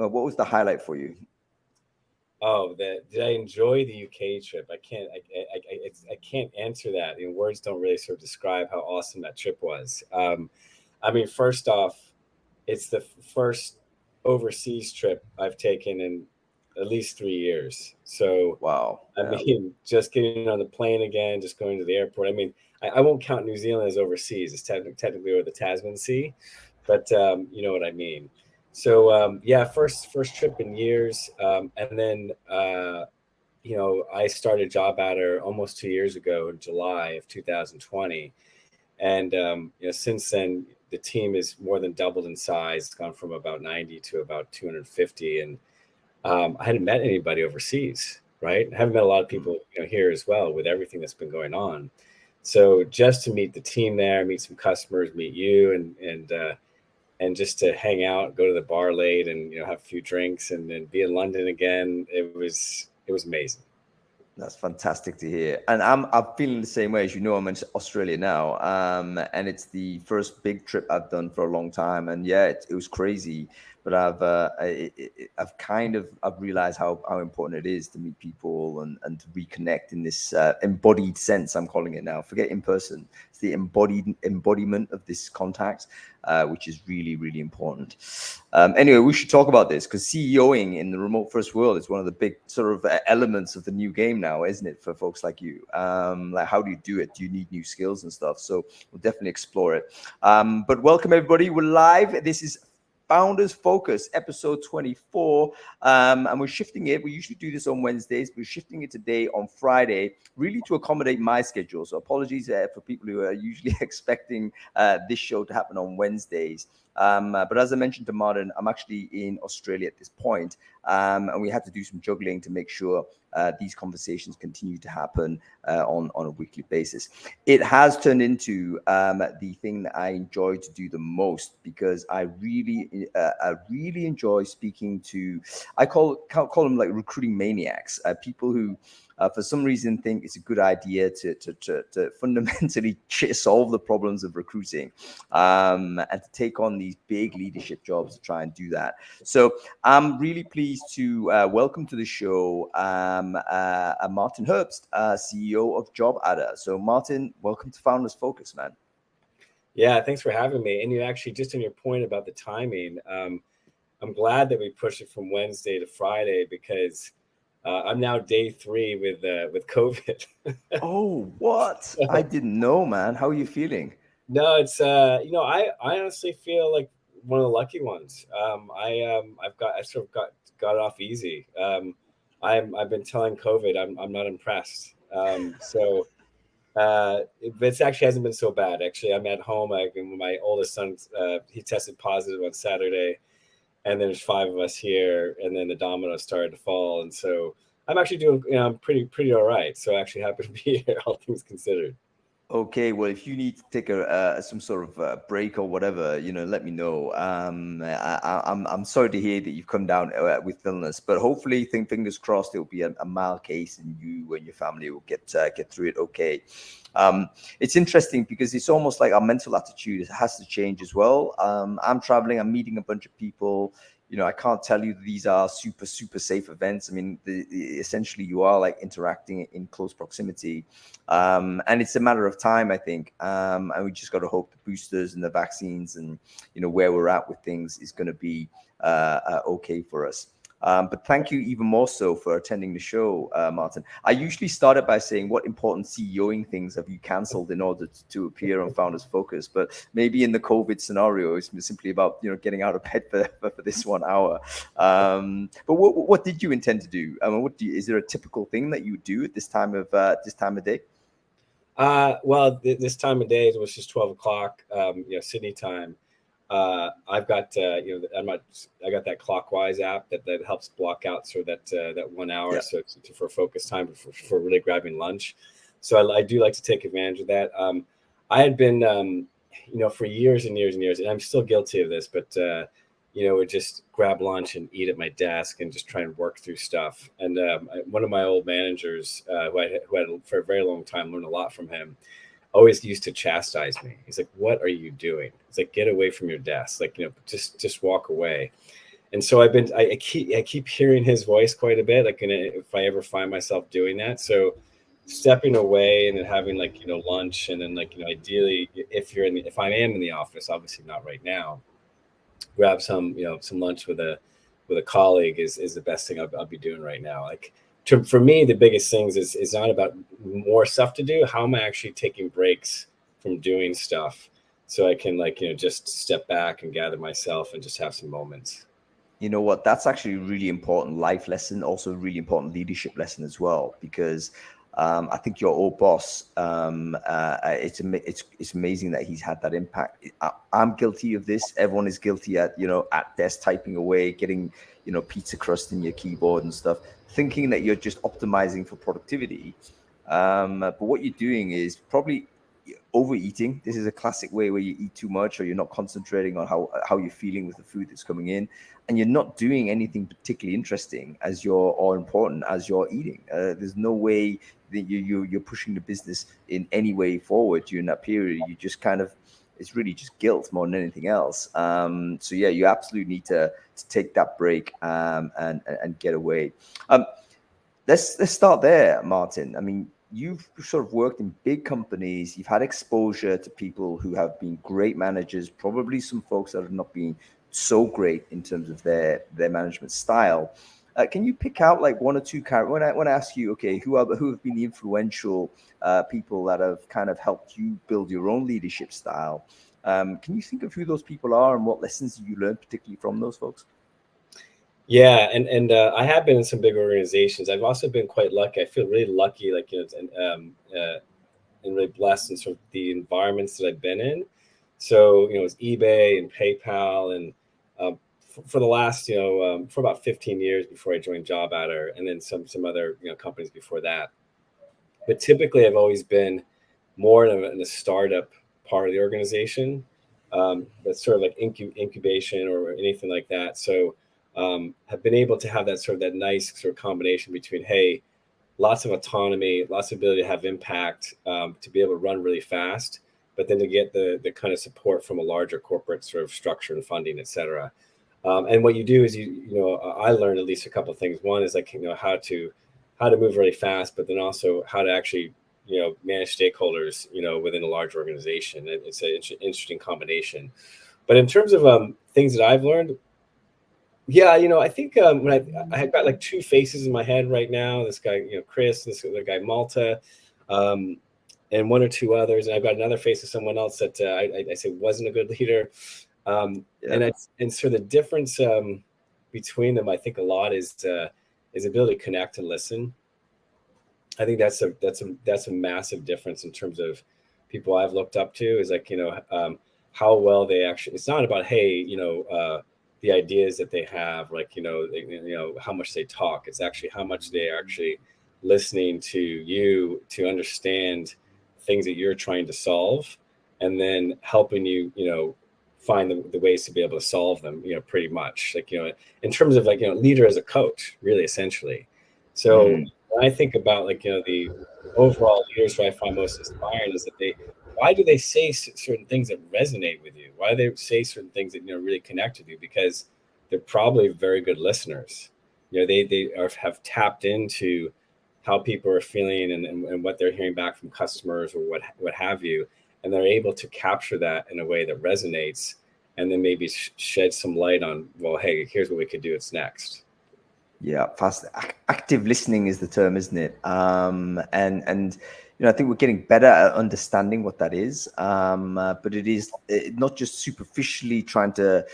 what was the highlight for you? Oh, did I enjoy the UK trip? I can't answer that. Words don't really sort of describe how awesome that trip was. I mean, first off, it's the first overseas trip I've taken in at least 3 years. So, Wow. I mean, just getting on the plane again, just going to the airport. I mean, I won't count New Zealand as overseas. It's technically over the Tasman Sea, but you know what I mean. So yeah, first trip in years, and then I started JobAdder almost 2 years ago in July of 2020, and since then the team is more than doubled in size. It's gone from about 90 to about 250, and I hadn't met anybody overseas, right? I haven't met a lot of people here as well with everything that's been going on. So just to meet the team there, meet some customers, meet you, and just to hang out, go to the bar late, and have a few drinks, and then be in London again. It was amazing. That's fantastic to hear. And I'm feeling the same way. As you know, I'm in Australia now, and it's the first big trip I've done for a long time. And yeah, it was crazy. But I've realized how important it is to meet people and to reconnect in this embodied sense. I'm calling it now. Forget in person. It's the embodiment of this contact, which is really, really important. Anyway, we should talk about this because CEOing in the remote first world is one of the big sort of elements of the new game now, isn't it, for folks like you? Like, how do you do it? Do you need new skills and stuff? So we'll definitely explore it. But welcome, everybody. We're live. This is Founders Focus, episode 24. And we're shifting it. We usually do this on Wednesdays. We're shifting it today on Friday, really to accommodate my schedule. So apologies for people who are usually expecting this show to happen on Wednesdays. But as I mentioned to Martin, I'm actually in Australia at this point, and we had to do some juggling to make sure these conversations continue to happen on a weekly basis. It has turned into the thing that I enjoy to do the most because I really enjoy speaking to, I call them like recruiting maniacs, people who for some reason think it's a good idea to fundamentally solve the problems of recruiting and to take on these big leadership jobs to try and do that. So I'm really pleased to welcome to the show Martin Herbst, CEO of JobAdder. So Martin, welcome to Founders Focus, man. Yeah, thanks for having me. And you actually, just on your point about the timing, I'm glad that we pushed it from Wednesday to Friday because I'm now day 3 with COVID. Oh, what? I didn't know, man. How are you feeling? No, it's I honestly feel like one of the lucky ones. I sort of got it off easy. I've been telling COVID I'm not impressed. It actually hasn't been so bad. Actually, I'm at home. My oldest son, he tested positive on Saturday, and there's 5 of us here, and then the dominoes started to fall, and so I'm actually doing, I'm pretty all right. So actually happy to be here, all things considered. Okay, well, if you need to take some sort of break or whatever, let me know. I'm sorry to hear that you've come down with illness, but hopefully, fingers crossed, it will be a mild case, and you and your family will get through it okay. It's interesting because it's almost like our mental attitude has to change as well. I'm traveling, I'm meeting a bunch of people. I can't tell you these are super, super safe events. I mean, essentially you are like interacting in close proximity. And it's a matter of time, I think. And we just got to hope the boosters and the vaccines and, where we're at with things is going to be okay for us. But thank you even more so for attending the show, Martin. I usually start it by saying, what important CEOing things have you canceled in order to appear on Founders Focus? But maybe in the COVID scenario, it's simply about getting out of bed for this 1 hour. But what did you intend to do? I mean, is there a typical thing that you do at this time of day? Well, this time of day it was just 12 o'clock, Sydney time. I've got I got that Clockwise app that helps block out sort of that 1 hour, yeah. So for focus time for really grabbing lunch. So I do like to take advantage of that. I had been for years and years and years, and I'm still guilty of this, but would just grab lunch and eat at my desk and just try and work through stuff. And one of my old managers who I had for a very long time, learned a lot from him, always used to chastise me. He's like, "What are you doing?" It's like, "Get away from your desk. Like, just walk away." And so I keep hearing his voice quite a bit, like if I ever find myself doing that. So stepping away and then having like, lunch, and then like, ideally if I am in the office, obviously not right now, grab some lunch with a colleague is the best thing I'll be doing right now. Like for me, the biggest things is not about more stuff to do. How am I actually taking breaks from doing stuff so I can like, just step back and gather myself and just have some moments. You know what? That's actually a really important life lesson, also a really important leadership lesson as well, because I think your old boss, it's amazing that he's had that impact. I'm guilty of this. Everyone is guilty at desk typing away, getting pizza crust in your keyboard and stuff, thinking that you're just optimizing for productivity. But what you're doing is probably overeating. This is a classic way where you eat too much, or you're not concentrating on how you're feeling with the food that's coming in, and you're not doing anything particularly interesting or important as you're eating. There's no way that you're pushing the business in any way forward during that period. You just kind of, it's really just guilt more than anything else. So yeah, you absolutely need to take that break and get away. Let's start there, Martin. I mean, you've sort of worked in big companies. You've had exposure to people who have been great managers, probably some folks that have not been so great in terms of their management style. Can you pick out like one or two characters? When I ask you, okay, who have been the influential people that have kind of helped you build your own leadership style? Can you think of who those people are and what lessons you learned particularly from those folks? Yeah, and I have been in some big organizations. I've also been quite lucky. I feel really lucky, like and really blessed in sort of the environments that I've been in. So it's eBay and PayPal, and for the last for about 15 years before I joined JobAdder, and then some other companies before that. But typically, I've always been more in the startup part of the organization. That's sort of like incubation or anything like that. So have been able to have that nice sort of combination between, hey, lots of autonomy, lots of ability to have impact, to be able to run really fast, but then to get the kind of support from a larger corporate sort of structure and funding, et cetera. And what you do is I learned at least a couple of things. One is like how to move really fast, but then also how to actually manage stakeholders within a large organization. It's an interesting combination. But in terms of things that I've learned, yeah, I think when I have got like two faces in my head right now. This guy, Chris, this other guy, Malta, and one or two others. And I've got another face of someone else that I say wasn't a good leader. And so the difference between them, I think a lot is ability to connect and listen. I think that's a massive difference in terms of people I've looked up to. Is like how well they actually. It's not about the ideas that they have, like how much they talk. It's actually how much they are actually listening to you to understand things that you're trying to solve, and then helping you find the ways to be able to solve them. Pretty much like in terms of like leader as a coach, really essentially. So when I think about like the overall leaders who I find most inspiring is that why do they say certain things that resonate with you? Why do they say certain things that really connect with you? Because they're probably very good listeners. They have tapped into how people are feeling and what they're hearing back from customers or what have you, and they're able to capture that in a way that resonates, and then maybe shed some light on, well, hey, here's what we could do. It's next. Yeah, fast. Active listening is the term, isn't it? And I think we're getting better at understanding what that is. But it is not just superficially trying to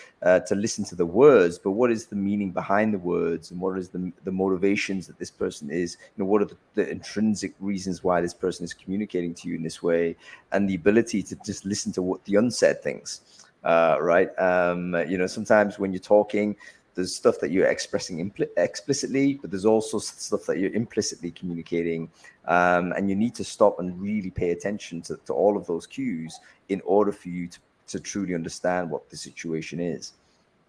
listen to the words, but what is the meaning behind the words, and what is the motivations that this person is? What are the intrinsic reasons why this person is communicating to you in this way, and the ability to just listen to what the unsaid things, right? Sometimes when you're talking, there's stuff that you're expressing explicitly, but there's also stuff that you're implicitly communicating. And you need to stop and really pay attention to all of those cues in order for you to truly understand what the situation is.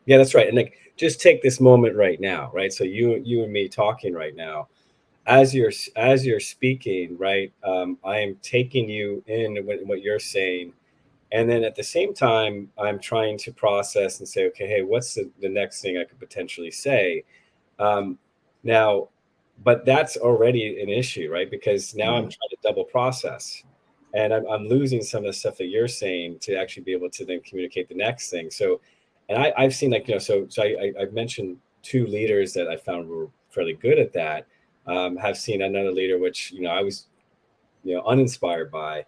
Yeah, that's right. And like, just take this moment right now, right? So you and me talking right now, as you're speaking, right? I am taking you in what you're saying, And then at the same time, I'm trying to process and say, okay, hey, what's the next thing I could potentially say? Now, but that's already an issue, right? Because now I'm trying to double process, and I'm losing some of the stuff that you're saying to actually be able to then communicate the next thing. So, and I've seen, like, so I've mentioned 2 leaders that I found were fairly good at that. Have seen another leader, which, I was, uninspired by.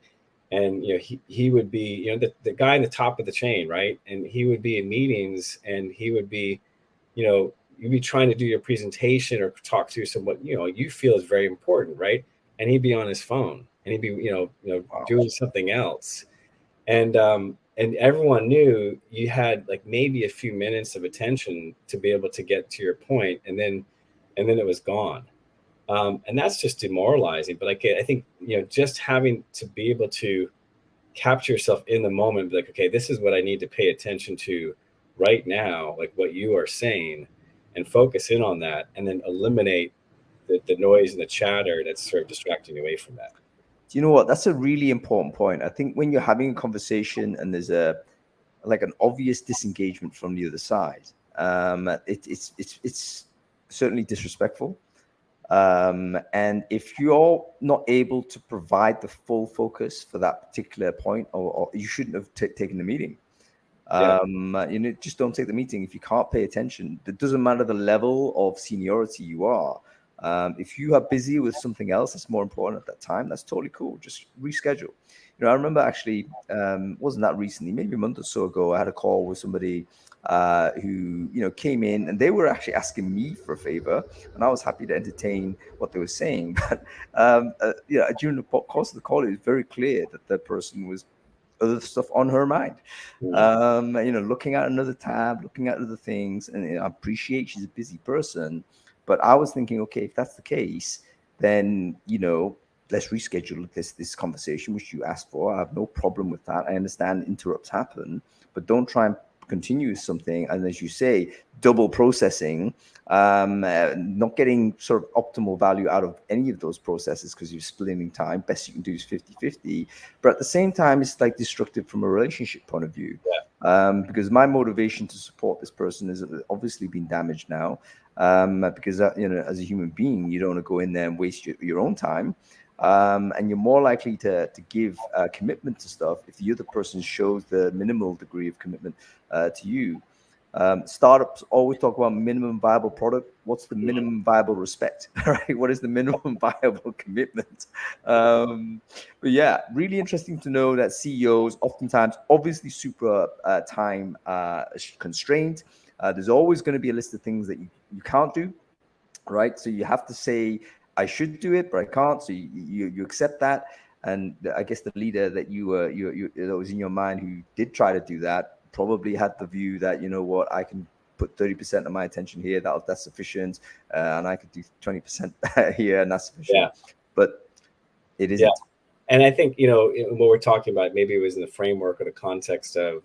And he would be, the guy in the top of the chain, right? And he would be in meetings, and he would be, you'd be trying to do your presentation or talk through what you feel is very important, right? And he'd be on his phone, and he'd be Wow. doing something else. And everyone knew you had like maybe a few minutes of attention to be able to get to your point, and then it was gone. And that's just demoralizing. But like, I think, just having to be able to capture yourself in the moment, be like, okay, this is what I need to pay attention to right now, like what you are saying, and focus in on that, and then eliminate the noise and the chatter that's sort of distracting you away from that. Do you know what? That's a really important point. I think when you're having a conversation and there's like an obvious disengagement from the other side, it's certainly disrespectful. And if you're not able to provide the full focus for that particular point, or you shouldn't have taken the meeting. Just don't take the meeting if you can't pay attention. It doesn't matter the level of seniority you are. If you are busy with something else that's more important at that time, that's totally cool. Just reschedule. I remember actually, wasn't that recently, maybe a month or so ago, I had a call with somebody who came in, and they were actually asking me for a favor, and I was happy to entertain what they were saying. But during the course of the call, it was very clear that the person was other stuff on her mind. Looking at another tab, looking at other things, and I appreciate she's a busy person. But I was thinking, okay, if that's the case, then let's reschedule this conversation which you asked for. I have no problem with that. I understand interrupts happen, but don't try and continue something, and as you say, double processing, not getting sort of optimal value out of any of those processes because you're splitting time. Best you can do is 50-50, but at the same time, it's like destructive from a relationship point of view. Because my motivation to support this person has obviously been damaged now, because as a human being, you don't want to go in there and waste your own time. And you're more likely to give commitment to stuff if the other person shows the minimal degree of commitment to you. Startups always talk about minimum viable product. What's the minimum viable respect, right? What is the minimum viable commitment? But yeah, really interesting to know that CEOs oftentimes, obviously super time constrained. There's always going to be a list of things that you can't do, right? So you have to say, I should do it, but I can't. So you accept that. And I guess the leader that that was in your mind who did try to do that probably had the view that, what, I can put 30% of my attention here, that's sufficient, and I could do 20% here, and that's sufficient. But it isn't. And I think, what we're talking about, maybe it was in the framework or the context of,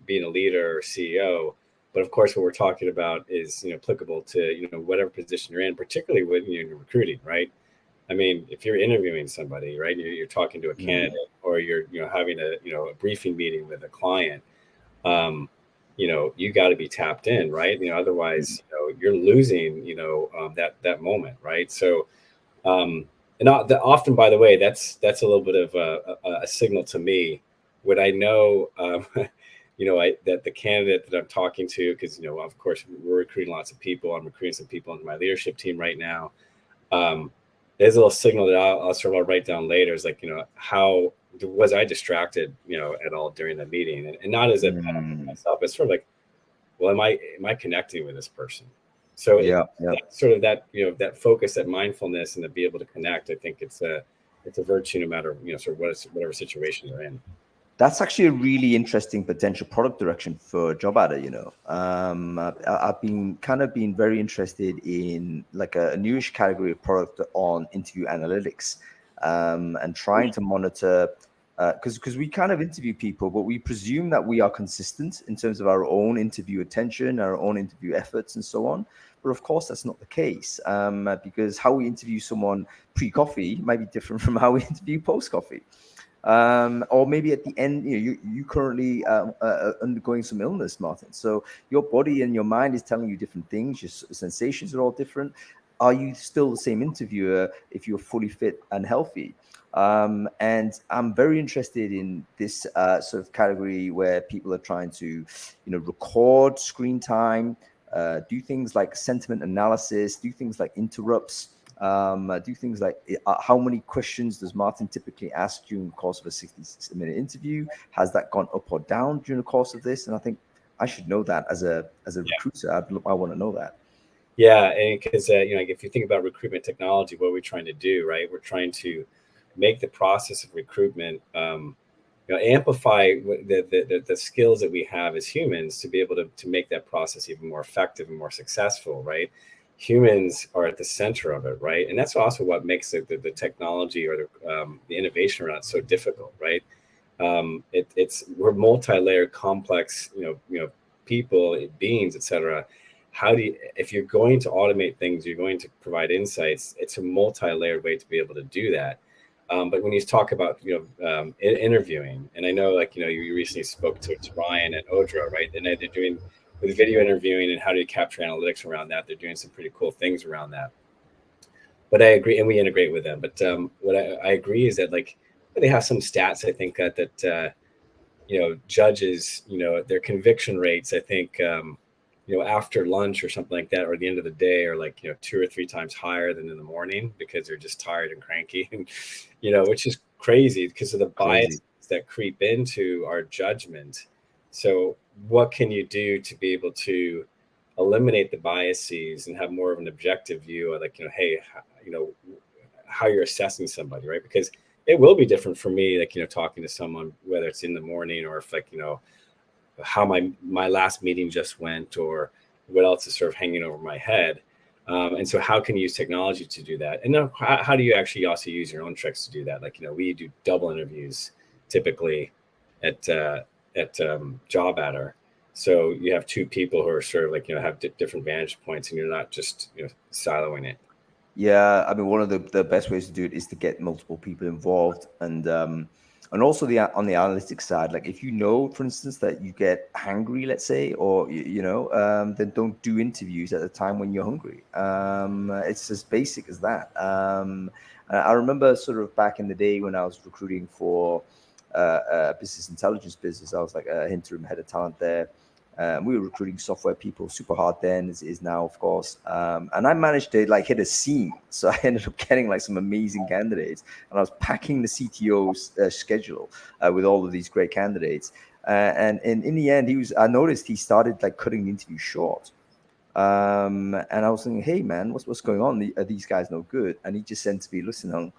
being a leader or CEO. But of course, what we're talking about is, applicable to, whatever position you're in, particularly when you're recruiting, right? I mean, if you're interviewing somebody, right, you're talking to a candidate, or you're, having a briefing meeting with a client, you got to be tapped in, right? Otherwise, you're losing, that moment, right? So, and often, by the way, that's a little bit of a signal to me when I know, that the candidate that I'm talking to, because, of course, we're recruiting lots of people. I'm recruiting some people into my leadership team right now. There's a little signal that I'll sort of write down later. Is like, how was I distracted, at all during the meeting, and not as a myself. It's sort of like, well, am I connecting with this person? So sort of that, that focus, that mindfulness, and to be able to connect. I think it's a virtue, no matter, sort of whatever situation you're in. That's actually a really interesting potential product direction for JobAdder. I've been very interested in like a newish category of product on interview analytics, and trying to monitor, because we kind of interview people, but we presume that we are consistent in terms of our own interview attention, our own interview efforts, and so on. But of course, that's not the case, because how we interview someone pre-coffee might be different from how we interview post-coffee. or maybe at the end, you currently undergoing some illness, Martin. So your body and your mind is telling you different things. Your sensations are all different. Are you still the same interviewer if you're fully fit and healthy? And I'm very interested in this sort of category where people are trying to, record screen time, do things like sentiment analysis, do things like interrupts. Do things like how many questions does Martin typically ask during the course of a 60-minute interview? Has that gone up or down during the course of this? And I think I should know that as a recruiter. I want to know that. Yeah, and because if you think about recruitment technology, what are we trying to do, right? We're trying to make the process of recruitment, amplify the skills that we have as humans to be able to make that process even more effective and more successful, right? Humans are at the center of it, right? And that's also what makes the technology or the innovation around it so difficult, right? We're multi-layered, complex, people, beings, etc. How do you, if you're going to automate things, you're going to provide insights, it's a multi-layered way to be able to do that. But when you talk about, interviewing, and I know, you recently spoke to Ryan at Odra, right? And they're doing with video interviewing and how do you capture analytics around that. They're doing some pretty cool things around that. But I agree, and we integrate with them. But what I agree is that they have some stats. I think that judges, their conviction rates, I think, after lunch or something like that, or the end of the day, are 2 or 3 times higher than in the morning because they're just tired and cranky, and which is crazy because of the biases that creep into our judgment. So what can you do to be able to eliminate the biases and have more of an objective view of hey, how you're assessing somebody, right? Because it will be different for me, talking to someone, whether it's in the morning or if how my last meeting just went or what else is sort of hanging over my head. And so how can you use technology to do that? And then how do you actually also use your own tricks to do that? We do double interviews typically at JobAdder. So you have 2 people who are sort of have different vantage points, and you're not just siloing it. Yeah, I mean, one of the best ways to do it is to get multiple people involved, and also on the analytics side, if for instance, that you get hungry, let's say, or then don't do interviews at a time when you're hungry. It's as basic as that. I remember sort of back in the day when I was recruiting for business intelligence business, I was like an interim head of talent there. We were recruiting software people super hard then, as it is now, of course. And I managed to hit a seam. So I ended up getting some amazing candidates, and I was packing the CTO's schedule with all of these great candidates. And in the end, I noticed he started cutting the interview short. And I was thinking, hey man, what's going on? Are these guys no good? And he just said to me, listen,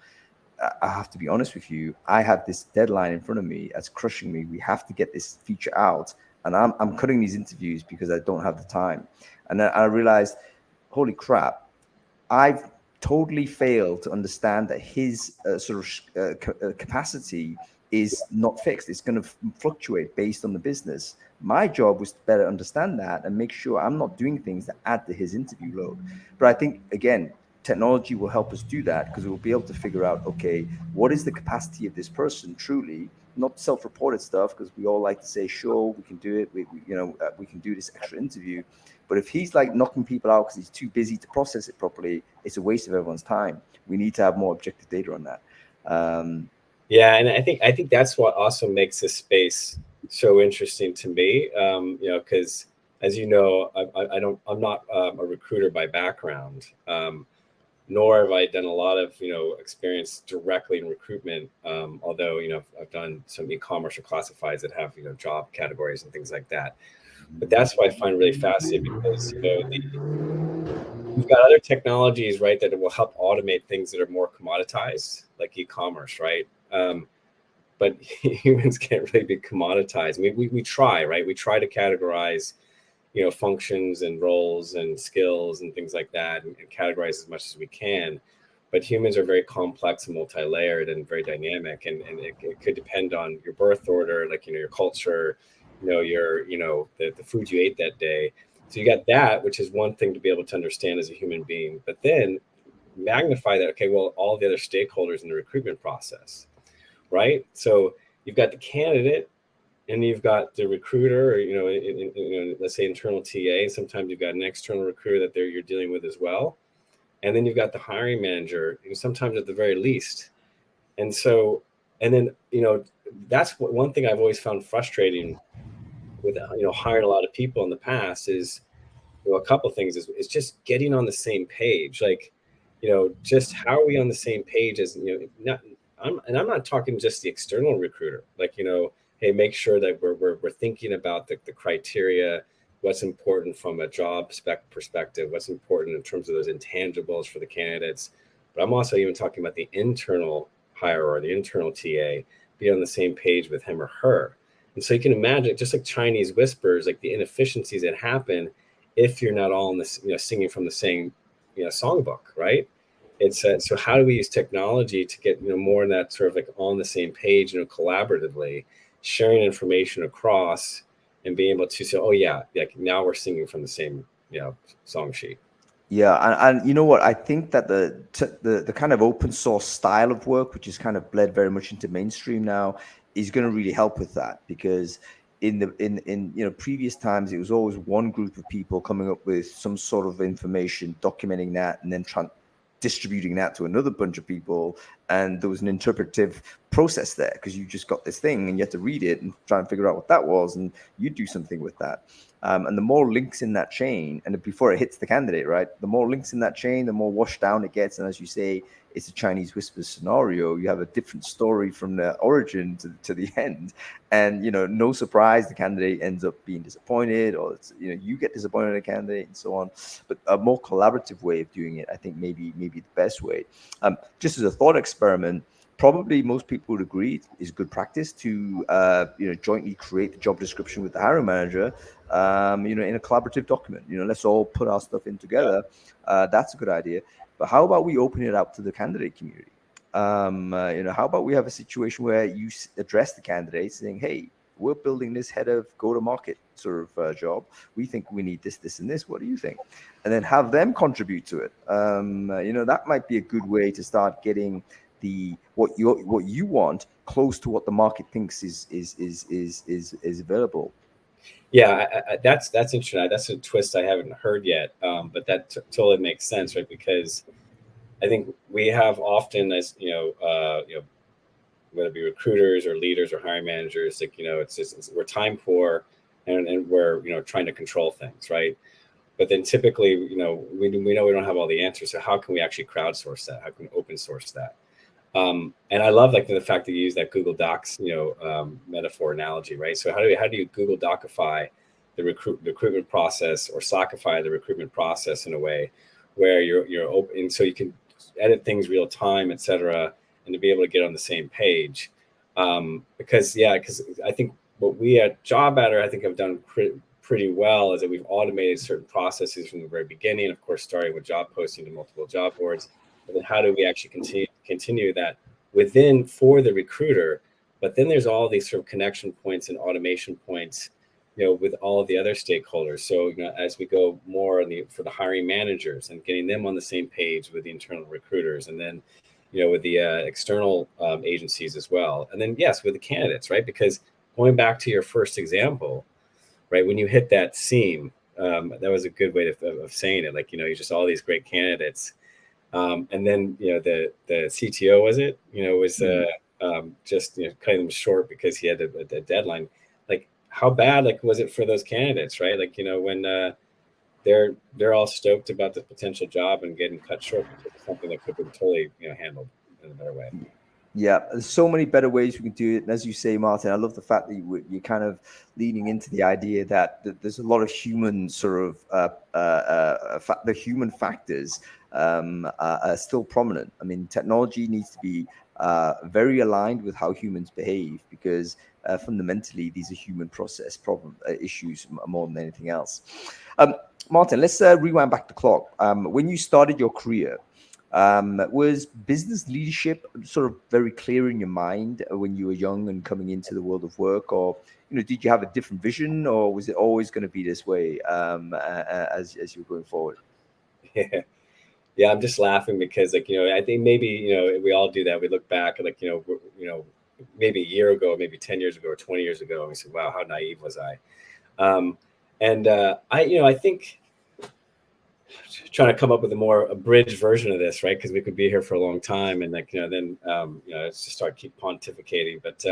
I have to be honest with you. I have this deadline in front of me that's crushing me. We have to get this feature out. And I'm cutting these interviews because I don't have the time. And then I realized, holy crap, I've totally failed to understand that his capacity is not fixed. It's going to fluctuate based on the business. My job was to better understand that and make sure I'm not doing things that add to his interview load. But I think, again, technology will help us do that because we'll be able to figure out, okay, what is the capacity of this person truly? Not self-reported stuff, because we all like to say, sure, we can do it. We can do this extra interview. But if he's knocking people out because he's too busy to process it properly, it's a waste of everyone's time. We need to have more objective data on that. Yeah, and I think that's what also makes this space so interesting to me. Because as you know, I'm not a recruiter by background. Nor have I done a lot of, experience directly in recruitment. Although, I've done some e-commerce or classifieds that have, job categories and things like that. But that's what I find really fascinating because, we've got other technologies, right, that will help automate things that are more commoditized, like e-commerce, right? But humans can't really be commoditized. We try, right? We try to categorize functions and roles and skills and things like that, and categorize as much as we can. But humans are very complex and multi-layered and very dynamic, and it could depend on your birth order, your culture, the food you ate that day. So you got that, which is one thing to be able to understand as a human being, but then magnify that, okay, well, all the other stakeholders in the recruitment process. right? So you've got the candidate, and you've got the recruiter, or let's say internal TA. Sometimes you've got an external recruiter that you're dealing with as well, and then you've got the hiring manager, sometimes at the very least. And so, and then that's one thing I've always found frustrating with hiring a lot of people in the past is a couple of things is just getting on the same page. Like, just how are we on the same page as I'm not talking just the external recruiter. Like, hey, make sure that we're thinking about the criteria, what's important from a job spec perspective, what's important in terms of those intangibles for the candidates. But I'm also even talking about the internal hire or the internal TA, be on the same page with him or her. And so you can imagine, just like Chinese whispers, like the inefficiencies that happen if you're not all in this, singing from the same, songbook, right? It's so how do we use technology to get more in that sort of like on the same page, collaboratively sharing information across and being able to say, oh yeah, like now we're singing from the same song sheet. Yeah, and you know what? I think that the kind of open source style of work, which is kind of bled very much into mainstream now, is going to really help with that, because in previous times it was always one group of people coming up with some sort of information, documenting that, and then distributing that to another bunch of people, and there was an interpretive process there, because you just got this thing and you had to read it and try and figure out what that was, and you do something with that. And the more links in that chain, and before it hits the candidate, right, the more links in that chain, the more washed down it gets. And as you say, it's a Chinese whisper scenario. You have a different story from the origin to the end. And, no surprise, the candidate ends up being disappointed, or you get disappointed in a candidate, and so on. But a more collaborative way of doing it, I think, maybe the best way. Just as a thought experiment, probably most people would agree is good practice to jointly create the job description with the hiring manager, in a collaborative document. Let's all put our stuff in together. That's a good idea. But how about we open it up to the candidate community? How about we have a situation where you address the candidates saying, hey, we're building this head of go-to-market sort of job. We think we need this, this, and this. What do you think? And then have them contribute to it. That might be a good way to start getting what you want close to what the market thinks is available. Yeah, that's interesting. That's a twist I haven't heard yet, but that totally makes sense, right? Because I think we have often, as whether it be recruiters or leaders or hiring managers, like we're time poor, and we're trying to control things, right? But then typically, we know we don't have all the answers. So how can we actually crowdsource that? How can we open source that? And I love like the fact that you use that Google Docs, metaphor analogy, right? So how do you Google Docify the recruitment process, or Sockify the recruitment process in a way where you're open, so you can edit things real time, et cetera, and to be able to get on the same page. Because I think what we at JobAdder, I think, have done pretty well is that we've automated certain processes from the very beginning, of course, starting with job posting to multiple job boards. But then how do we actually continue that within for the recruiter? But then there's all these sort of connection points and automation points, with all of the other stakeholders. So, as we go more for the hiring managers and getting them on the same page with the internal recruiters, and then, with the external agencies as well. And then, yes, with the candidates, right? Because going back to your first example, right, when you hit that seam, that was a good way of saying it. Like, you just all these great candidates. And then, the CTO was just cutting them short because he had a deadline. Like, how bad was it for those candidates, right? Like, when they're all stoked about the potential job and getting cut short because of something that could be totally handled in a better way. Yeah, there's so many better ways we can do it. And as you say, Martin, I love the fact that you're kind of leaning into the idea that there's a lot of human sort of the human factors are still prominent. I mean, technology needs to be very aligned with how humans behave, because fundamentally these are human process issues more than anything else. Martin, let's rewind back the clock. When you started your career, was business leadership sort of very clear in your mind when you were young and coming into the world of work, or did you have a different vision, or was it always going to be this way as you were going forward? Yeah, I'm just laughing because I think maybe we all do that. We look back and maybe a year ago, maybe 10 years ago or 20 years ago. And we said, wow, how naive was I? I think trying to come up with a abridged version of this, right? Because we could be here for a long time, and let's just keep pontificating. But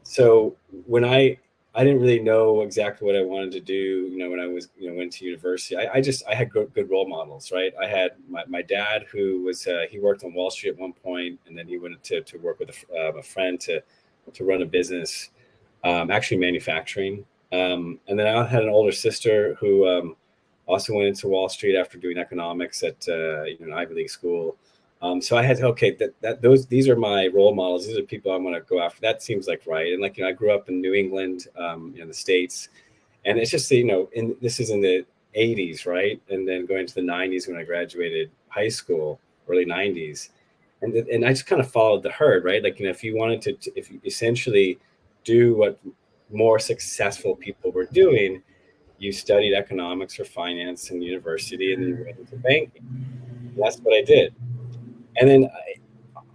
so when I didn't really know exactly what I wanted to do, when I was, went to university, I had good role models, right? I had my dad, who was, he worked on Wall Street at one point, and then he went to work with a friend to run a business, actually manufacturing. And then I had an older sister who also went into Wall Street after doing economics at an Ivy League school. So I had to, these are my role models. These are people I want to go after. That seems like right. And I grew up in New England, in the States, and it's just this is in the 80s, right? And then going to the 90s when I graduated high school, early 90s, and I just kind of followed the herd, right? If you wanted to, if you essentially do what more successful people were doing, you studied economics or finance in university, and then you went into banking. That's what I did. And then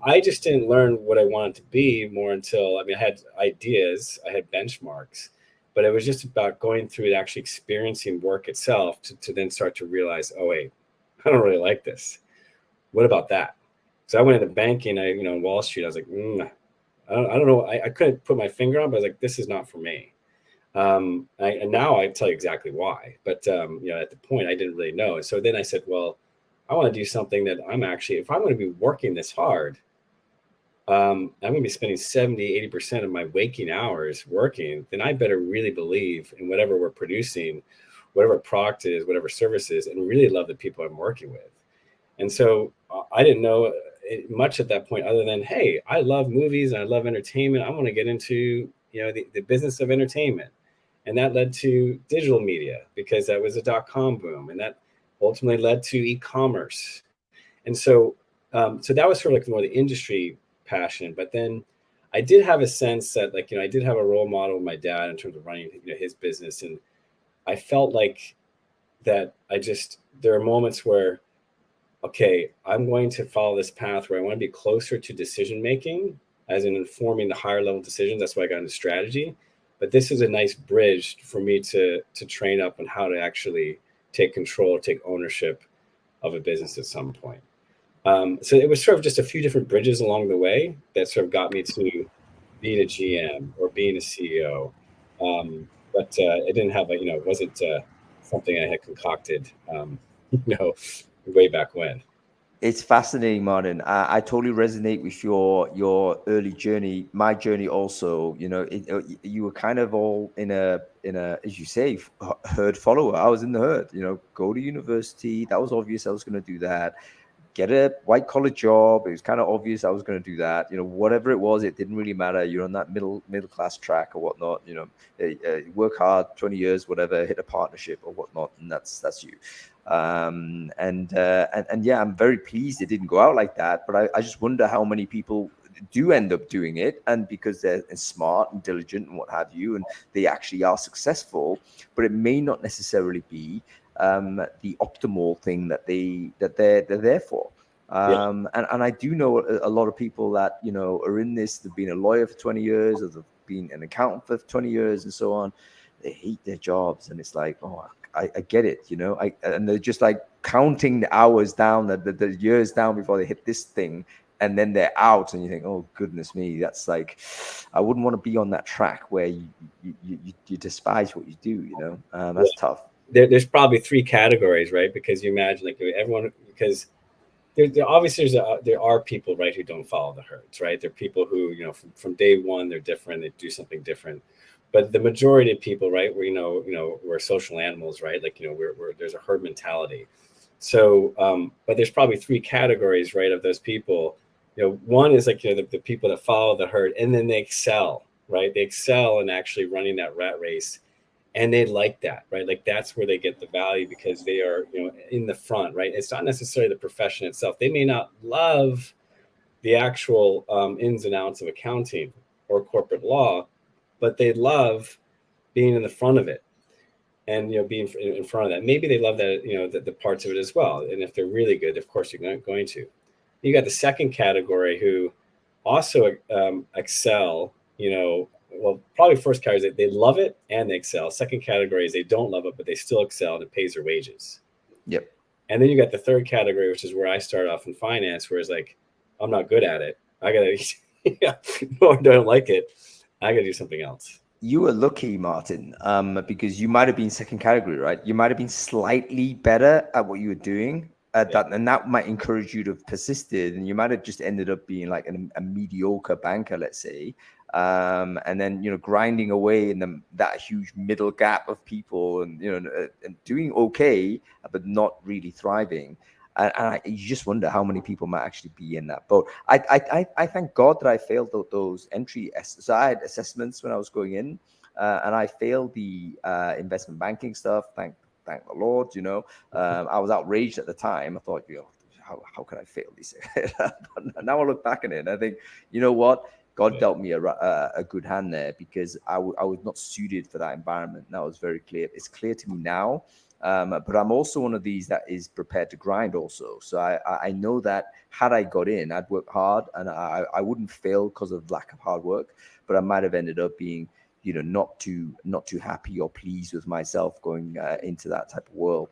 I just didn't learn what I wanted to be more until, I had ideas, I had benchmarks, but it was just about going through and actually experiencing work itself to then start to realize, oh, wait, I don't really like this. What about that? So I went into banking, on Wall Street, I was like, I don't know. I couldn't put my finger on, but I was like, this is not for me. And now I tell you exactly why, but at the point I didn't really know. And so then I said, well, I want to do something that if I'm going to be working this hard, I'm going to be spending 70-80% of my waking hours working, then I better really believe in whatever we're producing, whatever product is, whatever service is, and really love the people I'm working with. And so I didn't know much at that point other than, hey, I love movies and I love entertainment. I want to get into, the business of entertainment. And that led to digital media, because that was a .com boom, and that ultimately led to e-commerce. And so that was sort of more the industry passion. But then I did have a sense that I did have a role model with my dad in terms of running his business, and I felt like that there are moments where, okay, I'm going to follow this path where I want to be closer to decision making, as in informing the higher level decisions. That's why I got into strategy. But this is a nice bridge for me to train up on how to actually take control, take ownership of a business at some point. So it was sort of just a few different bridges along the way that sort of got me to being a GM or being a CEO. But it didn't have it wasn't something I had concocted, way back when. It's fascinating, Martin. I totally resonate with your early journey. My journey also, you were kind of all in a, as you say, herd follower. I was in the herd, go to university. That was obvious I was going to do that. Get a white collar job. It was kind of obvious I was going to do that. Whatever it was, it didn't really matter. You're on that middle class track or whatnot. Work hard, 20 years, whatever, hit a partnership or whatnot, and that's you. And yeah, I'm very pleased it didn't go out like that. But I just wonder how many people do end up doing it, and because they're smart and diligent and what have you, and they actually are successful, but it may not necessarily be the optimal thing that they're there for. And I do know a lot of people that are in this. They've been a lawyer for 20 years, or they've been an accountant for 20 years, and so on. They hate their jobs, and it's like, oh, I get it, and they're just like counting the hours down, the years down before they hit this thing, and then they're out, and you think, oh goodness me, that's like, I wouldn't want to be on that track where you despise what you do, that's tough. There's probably three categories, right? Because you imagine everyone, because there are people, right, who don't follow the herds, right? There are people who, from day one, they're different, they do something different. But the majority of people, right, we're social animals, right? There's a herd mentality. So, but there's probably three categories, right, of those people. One is the people that follow the herd, and then they excel, right? They excel in actually running that rat race, and they like that, right? That's where they get the value, because they are, in the front, right? It's not necessarily the profession itself. They may not love the actual ins and outs of accounting or corporate law, but they love being in the front of it, and being in front of that. Maybe they love that the parts of it as well. And if they're really good, of course you're going to. You got the second category who also excel, well, probably first category is they love it and they excel. Second category is they don't love it, but they still excel and it pays their wages. Yep. And then you got the third category, which is where I started off in finance, where it's like, I'm not good at it. I got to, or don't like it. I got to do something else. You were lucky, Martin, because you might have been second category, right? You might have been slightly better at what you were doing. And that might encourage you to have persisted, and you might have just ended up being like a mediocre banker, let's say, and then grinding away in that huge middle gap of people, and and doing okay, but not really thriving. And you just wonder how many people might actually be in that boat. I thank God that I failed those entry. So I had assessments when I was going in, and I failed the investment banking stuff. Thank the Lord. I was outraged at the time. I thought, how can I fail these? But now I look back at it and I think, you know what? God dealt me a good hand there, because I was not suited for that environment. And that was very clear. It's clear to me now. But I'm also one of these that is prepared to grind also. So I know that had I got in, I'd work hard, and I wouldn't fail because of lack of hard work, but I might have ended up being, not too happy or pleased with myself going into that type of world.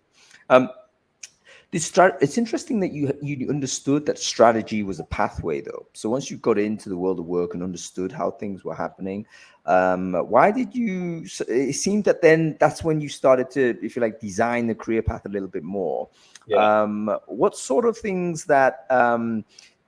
It's interesting that you understood that strategy was a pathway, though. So once you got into the world of work and understood how things were happening, why did you? It seemed that then that's when you started to, if you like, design the career path a little bit more. Yeah. What sort of things that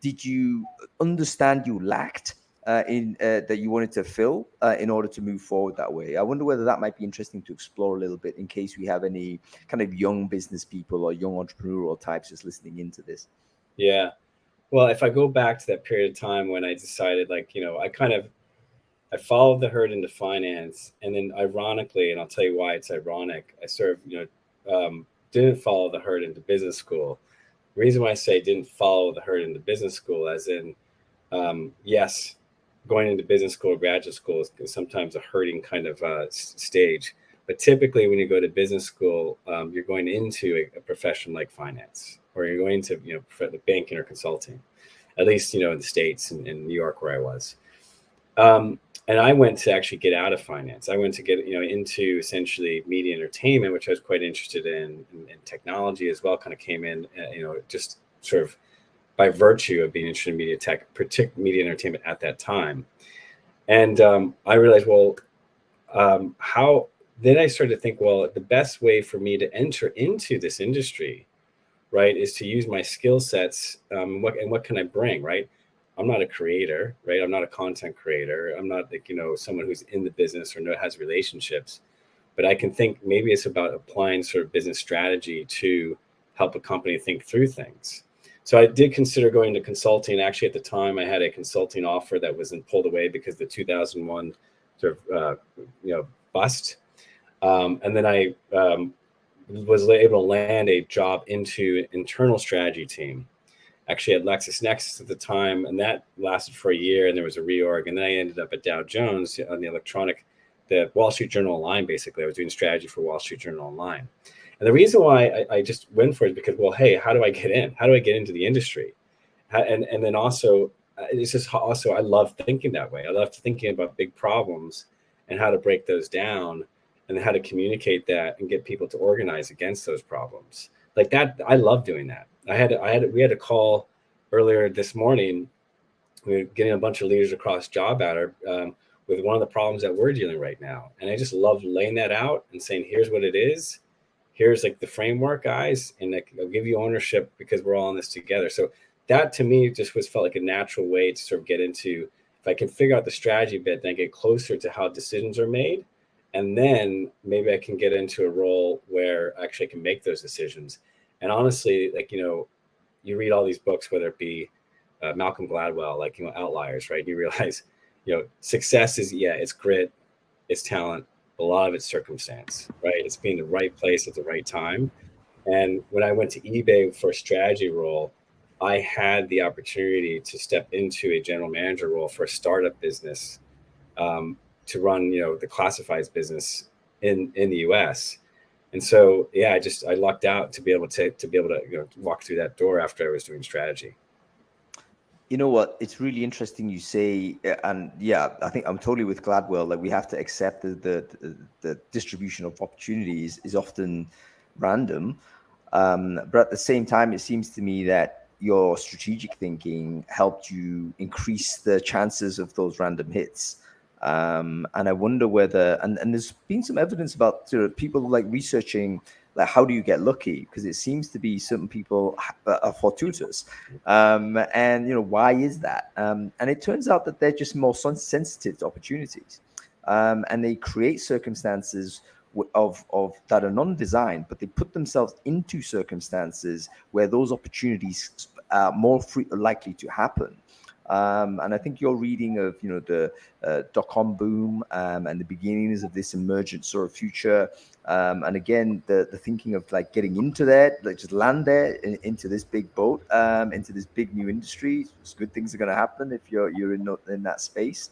did you understand you lacked that you wanted to fill in order to move forward that way? I wonder whether that might be interesting to explore a little bit, in case we have any kind of young business people or young entrepreneurial types just listening into this. Yeah. Well, if I go back to that period of time when I decided, I followed the herd into finance, and then ironically, and I'll tell you why it's ironic, I sort of, didn't follow the herd into business school. The reason why I say didn't follow the herd into business school, as in, yes, going into business school or graduate school is sometimes a herding kind of stage. But typically when you go to business school, you're going into a profession like finance, or you're going to, banking or consulting, at least, in the States and in New York where I was. And I went to actually get out of finance. I went to get, into essentially media entertainment, which I was quite interested in, and technology as well kind of came in, just sort of by virtue of being interested in media tech, particularly media entertainment at that time. And I realized, how then I started to think, well, the best way for me to enter into this industry, right, is to use my skill sets. What can I bring, right? I'm not a creator, right? I'm not a content creator. I'm not someone who's in the business or has relationships, but I can think maybe it's about applying sort of business strategy to help a company think through things. So I did consider going to consulting. Actually, at the time, I had a consulting offer that wasn't pulled away because the 2001 sort of bust. And then I was able to land a job into an internal strategy team, actually at LexisNexis at the time, and that lasted for a year. And there was a reorg, and then I ended up at Dow Jones on the Wall Street Journal Online. Basically, I was doing strategy for Wall Street Journal Online. And the reason why I just went for it is because, well, hey, how do I get in? How do I get into the industry? And then also, it's just also, I love thinking that way. I love thinking about big problems and how to break those down and how to communicate that and get people to organize against those problems. Like that, I love doing that. We had a call earlier this morning. We were getting a bunch of leaders across JobAdder with one of the problems that we're dealing right now. And I just love laying that out and saying, here's what it is. Here's like the framework, guys, and I'll give you ownership because we're all in this together. So that to me just felt like a natural way to sort of get into, if I can figure out the strategy bit, then I get closer to how decisions are made. And then maybe I can get into a role where actually I can make those decisions. And honestly, you read all these books, whether it be Malcolm Gladwell, Outliers, right? You realize, success is, it's grit, it's talent. A lot of it's circumstance, right? It's being in the right place at the right time. And when I went to eBay for a strategy role, I had the opportunity to step into a general manager role for a startup business, to run, the classifieds business in the US. And so, I lucked out to be able to walk through that door after I was doing strategy. You know what? It's really interesting you say, and yeah, I think I'm totally with Gladwell that we have to accept that the distribution of opportunities is often random. But at the same time, it seems to me that your strategic thinking helped you increase the chances of those random hits. And I wonder whether, and there's been some evidence about people like researching, like, how do you get lucky? Because it seems to be certain people are fortuitous. And, why is that? And it turns out that they're just more sensitive to opportunities. And they create circumstances of that are non-designed, but they put themselves into circumstances where those opportunities are more likely to happen. And I think your reading of the dot-com boom and the beginnings of this emergent sort of future, and again the thinking of like getting into that, like just land there into this big boat, into this big new industry. Good things are going to happen if you're in that space.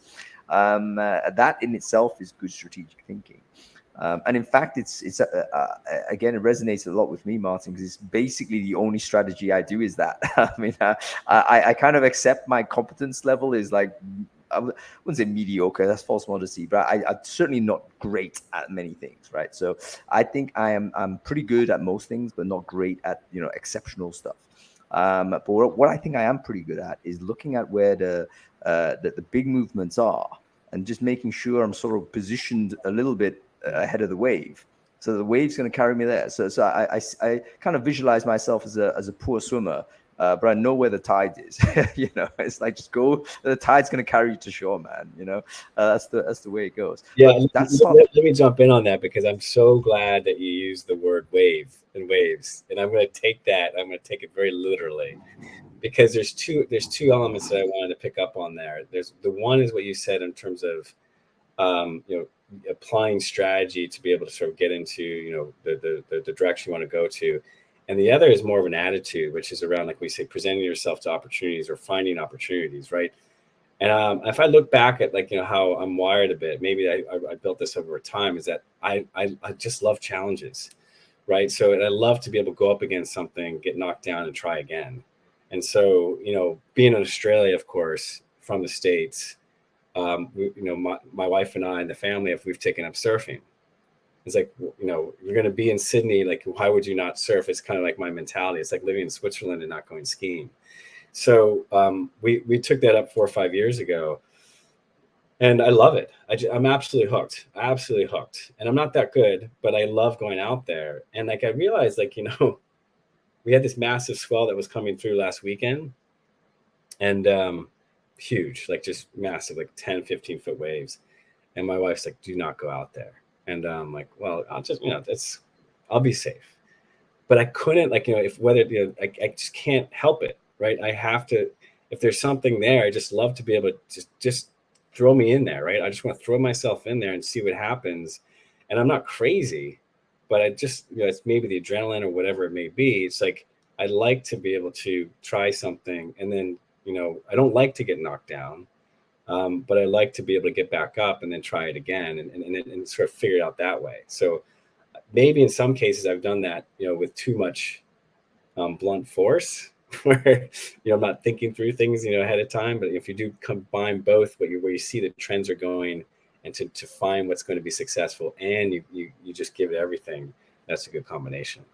That in itself is good strategic thinking. And in fact, it's again, it resonates a lot with me, Martin, because it's basically the only strategy I do is that. I mean, I kind of accept my competence level is like, I wouldn't say mediocre, that's false modesty, but I'm certainly not great at many things, right? So I think I'm pretty good at most things, but not great at exceptional stuff. But what I think I am pretty good at is looking at where the big movements are, and just making sure I'm sort of positioned a little bit ahead of the wave. So the wave's going to carry me there. So I kind of visualize myself as a poor swimmer, but I know where the tide is. It's like, just go. The tide's going to carry you to shore, man. That's the way it goes. Yeah, But that's let me jump in on that, because I'm so glad that you used the word wave and waves, and I'm going to take that. I'm going to take it very literally, because there's two elements that I wanted to pick up on there. There's the one is what you said in terms of applying strategy to be able to sort of get into the direction you want to go to, and the other is more of an attitude, which is around, like we say, presenting yourself to opportunities or finding opportunities, right? And if I look back at how I'm wired a bit, maybe I built this over time, is that I just love challenges, right? So, and I love to be able to go up against something, get knocked down, and try again. And so, being in Australia, of course, from the States, my wife and I and the family, if we've taken up surfing, it's like, you're going to be in Sydney, like, why would you not surf? It's kind of like my mentality. It's like living in Switzerland and not going skiing. So we took that up 4 or 5 years ago, and I love it. I'm absolutely hooked, and I'm not that good, but I love going out there. And like, I realized, like, we had this massive swell that was coming through last weekend, and huge, like just massive, like 10, 15 foot waves. And my wife's like, do not go out there. And I'm like, well, I'll just, I'll be safe. But I couldn't, like, if whether, I just can't help it, right? I have to, if there's something there, I just love to be able to just throw me in there, right? I just want to throw myself in there and see what happens. And I'm not crazy, but I just, it's maybe the adrenaline or whatever it may be. It's like, I like to be able to try something, and then, I don't like to get knocked down, but I like to be able to get back up and then try it again and sort of figure it out that way. So maybe in some cases I've done that, with too much blunt force, where I'm not thinking through things ahead of time. But if you do combine both, where you see the trends are going, and to find what's going to be successful, and you just give it everything, that's a good combination.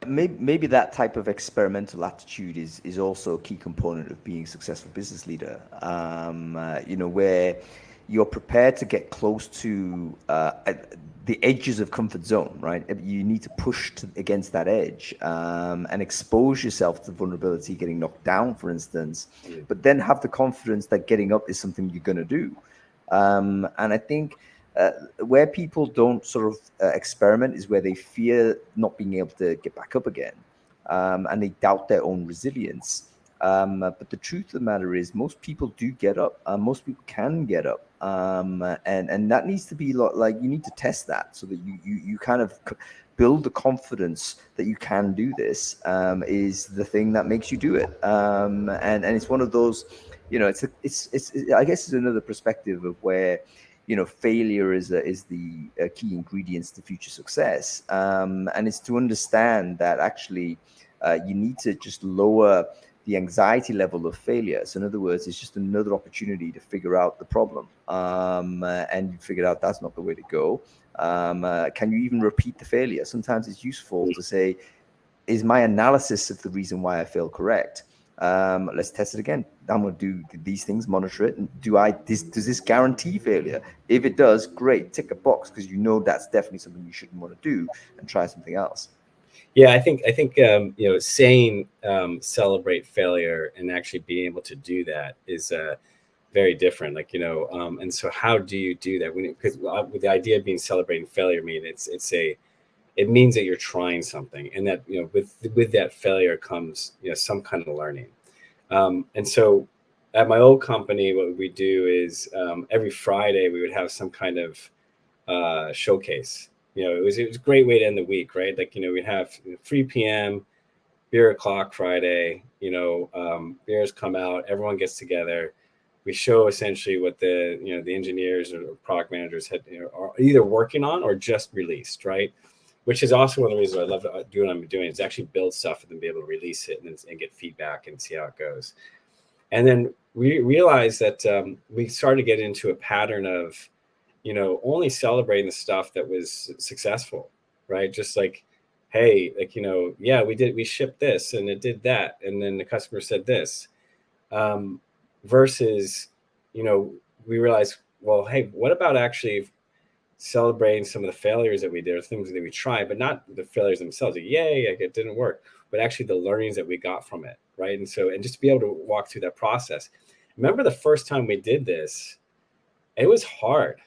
Maybe that type of experimental attitude is also a key component of being a successful business leader. Where you're prepared to get close to the edges of comfort zone, right? You need to push against that edge, and expose yourself to vulnerability, getting knocked down, for instance, but then have the confidence that getting up is something you're going to do. And I think where people don't sort of experiment is where they fear not being able to get back up again, and they doubt their own resilience. But the truth of the matter is, most people do get up. Most people can get up, and that needs to be like you need to test that so that you kind of build the confidence that you can do this. Is the thing that makes you do it, and it's one of those, it's I guess it's another perspective of where failure is the key ingredients to future success, and it's to understand that actually you need to just lower the anxiety level of failure. So in other words, it's just another opportunity to figure out the problem, and you figured out that's not the way to go. Can you even repeat the failure? Sometimes it's useful to say, is my analysis of the reason why I failed correct? Let's test it again. I'm going to do these things, monitor it, and does this guarantee failure? If it does, great, tick a box, because you know that's definitely something you shouldn't want to do, and try something else. Yeah, I think saying celebrate failure and actually being able to do that is very different. And so how do you do that? Because with the idea of being celebrating failure, it means that you're trying something, and that with that failure comes some kind of learning. And so at my old company, what we do is every Friday we would have some kind of showcase. It was a great way to end the week, right? We'd have 3 p.m. beer o'clock Friday. Beers come out, everyone gets together. We show essentially what the engineers or product managers are either working on or just released, right? Which is also one of the reasons I love doing what I'm doing, is actually build stuff and then be able to release it and get feedback and see how it goes. And then we realized that we started to get into a pattern of only celebrating the stuff that was successful, right? Just like, hey, yeah, we shipped this and it did that, and then the customer said this. Versus, we realized, well, hey, what about actually celebrating some of the failures that we did, or things that we tried, but not the failures themselves. Yay, it didn't work, but actually the learnings that we got from it, right? And just to be able to walk through that process. Remember the first time we did this, it was hard.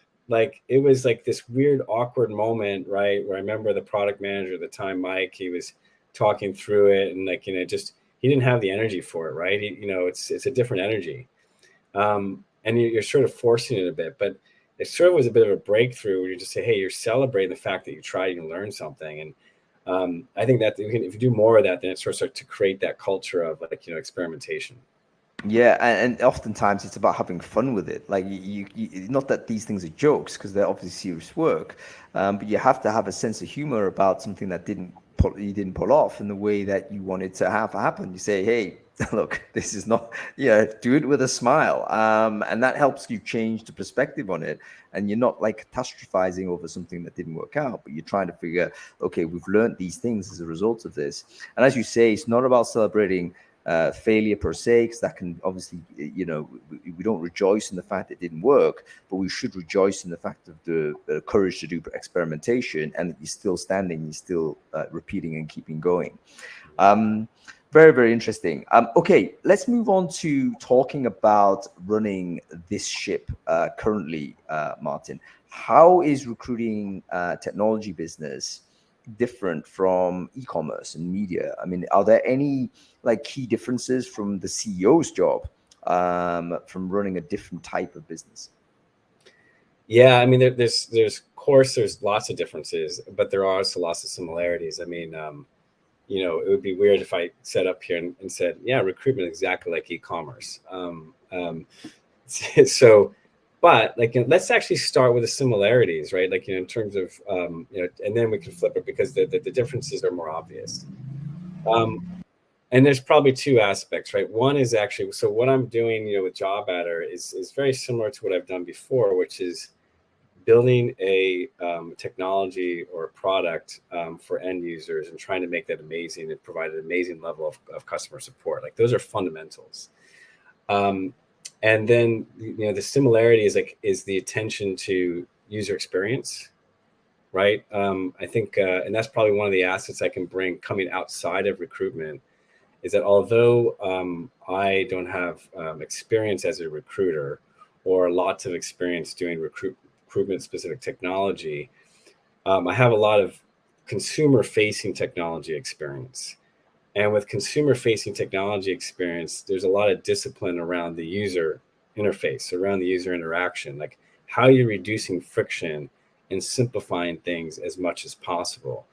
It was like this weird, awkward moment, right? Where I remember the product manager at the time, Mike, he was talking through it, and he didn't have the energy for it, right? It's a different energy. And you're sort of forcing it a bit, but it sort of was a bit of a breakthrough where you just say, hey, you're celebrating the fact that you tried and learned something. And I think that if you do more of that, then it starts to create that culture of experimentation. Yeah, and oftentimes it's about having fun with it. You not that these things are jokes, because they're obviously serious work, but you have to have a sense of humor about something that you didn't pull off in the way that you wanted to have happen. You say, hey, look, this is not, do it with a smile, and that helps you change the perspective on it, and you're not catastrophizing over something that didn't work out, but you're trying to figure, okay, we've learned these things as a result of this. And as you say, it's not about celebrating failure per se, because that can obviously, we don't rejoice in the fact it didn't work, but we should rejoice in the fact of the courage to do experimentation, and that you're still standing, you're still repeating and keeping going. Very, very interesting. Okay, let's move on to talking about running this ship currently, Martin. How is recruiting technology business different from e-commerce and media? I mean, are there any key differences from the CEO's job from running a different type of business? Yeah, I mean, there's lots of differences, but there are also lots of similarities. I mean, it would be weird if I set up here and said, yeah, recruitment is exactly like e-commerce. But let's actually start with the similarities, right? In terms of, and then we can flip it, because the differences are more obvious. And there's probably two aspects, right? One is actually, so what I'm doing, with JobAdder is very similar to what I've done before, which is building a technology or a product for end users and trying to make that amazing and provide an amazing level of customer support. Those are fundamentals. And then, the similarity is the attention to user experience, right? I think, and that's probably one of the assets I can bring coming outside of recruitment, is that although I don't have experience as a recruiter or lots of experience doing recruitment specific technology, I have a lot of consumer facing technology experience. And with consumer facing technology experience, there's a lot of discipline around the user interface, around the user interaction, how you're reducing friction and simplifying things as much as possible.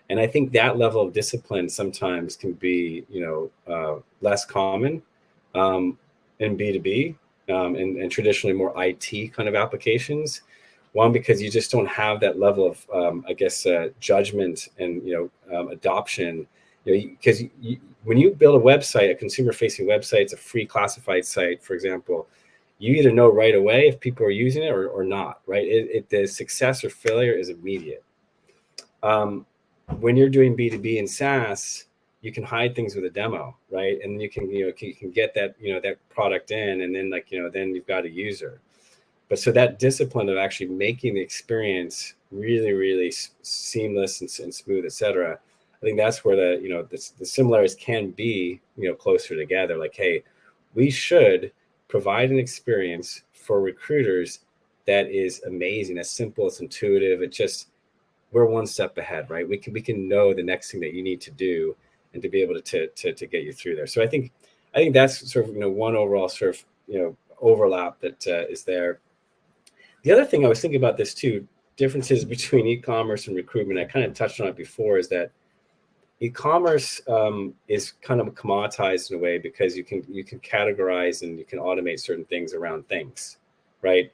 And I think that level of discipline sometimes can be, less common in B2B and traditionally more IT kind of applications. One, because you just don't have that level of, judgment and, adoption because when you build a website, a consumer-facing website, it's a free classified site, for example, you either know right away if people are using it or not, right? The success or failure is immediate. When you're doing B2B and SaaS, you can hide things with a demo, right? And you can get that, that product in, and then then you've got a user. But so that discipline of actually making the experience really, really seamless and smooth, et cetera, I think that's where the similarities can be, closer together. Like, hey, we should provide an experience for recruiters that is amazing, as simple, as intuitive. It just, we're one step ahead, right? We can know the next thing that you need to do and to be able to get you through there. So I think that's sort of, one overall sort of, overlap that is there. The other thing I was thinking about this too, differences between e-commerce and recruitment, I kind of touched on it before, is that e-commerce is kind of commoditized in a way because you can categorize and you can automate certain things around things, right?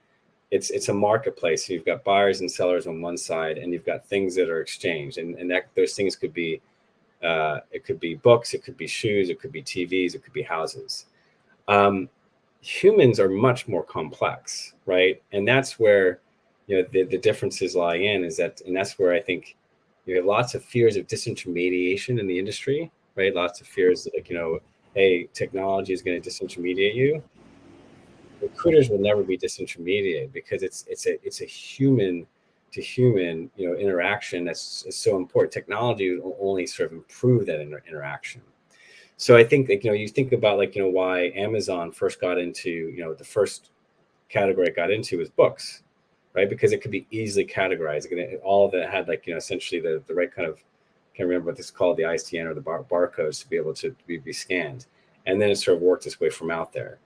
It's a marketplace. So you've got buyers and sellers on one side, and you've got things that are exchanged, and that those things could be it could be books, it could be shoes, it could be TVs, it could be houses. Humans are much more complex, right? And that's where the differences lie in, and that's where I think you have lots of fears of disintermediation in the industry, right? Lots of fears like, hey, technology is going to disintermediate you. Recruiters will never be disintermediated because it's a human to human interaction that's so important. Technology will only sort of improve that interaction. So I think you think about why Amazon first got into the first category it got into was books, right? Because it could be easily categorized. All of it had essentially the right kind of, can't remember what this is called, the ISBN or the barcodes to be able to be scanned, and then it sort of worked its way from out there.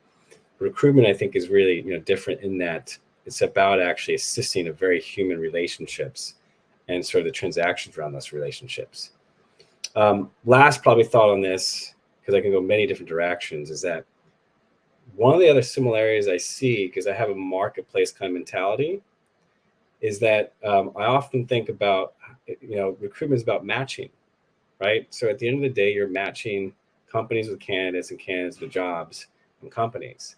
Recruitment, I think, is really different in that it's about actually assisting a very human relationships and sort of the transactions around those relationships. Last probably thought on this, because I can go many different directions, is that one of the other similarities I see, because I have a marketplace kind of mentality, is that I often think about recruitment is about matching, right? So at the end of the day, you're matching companies with candidates and candidates with jobs and companies.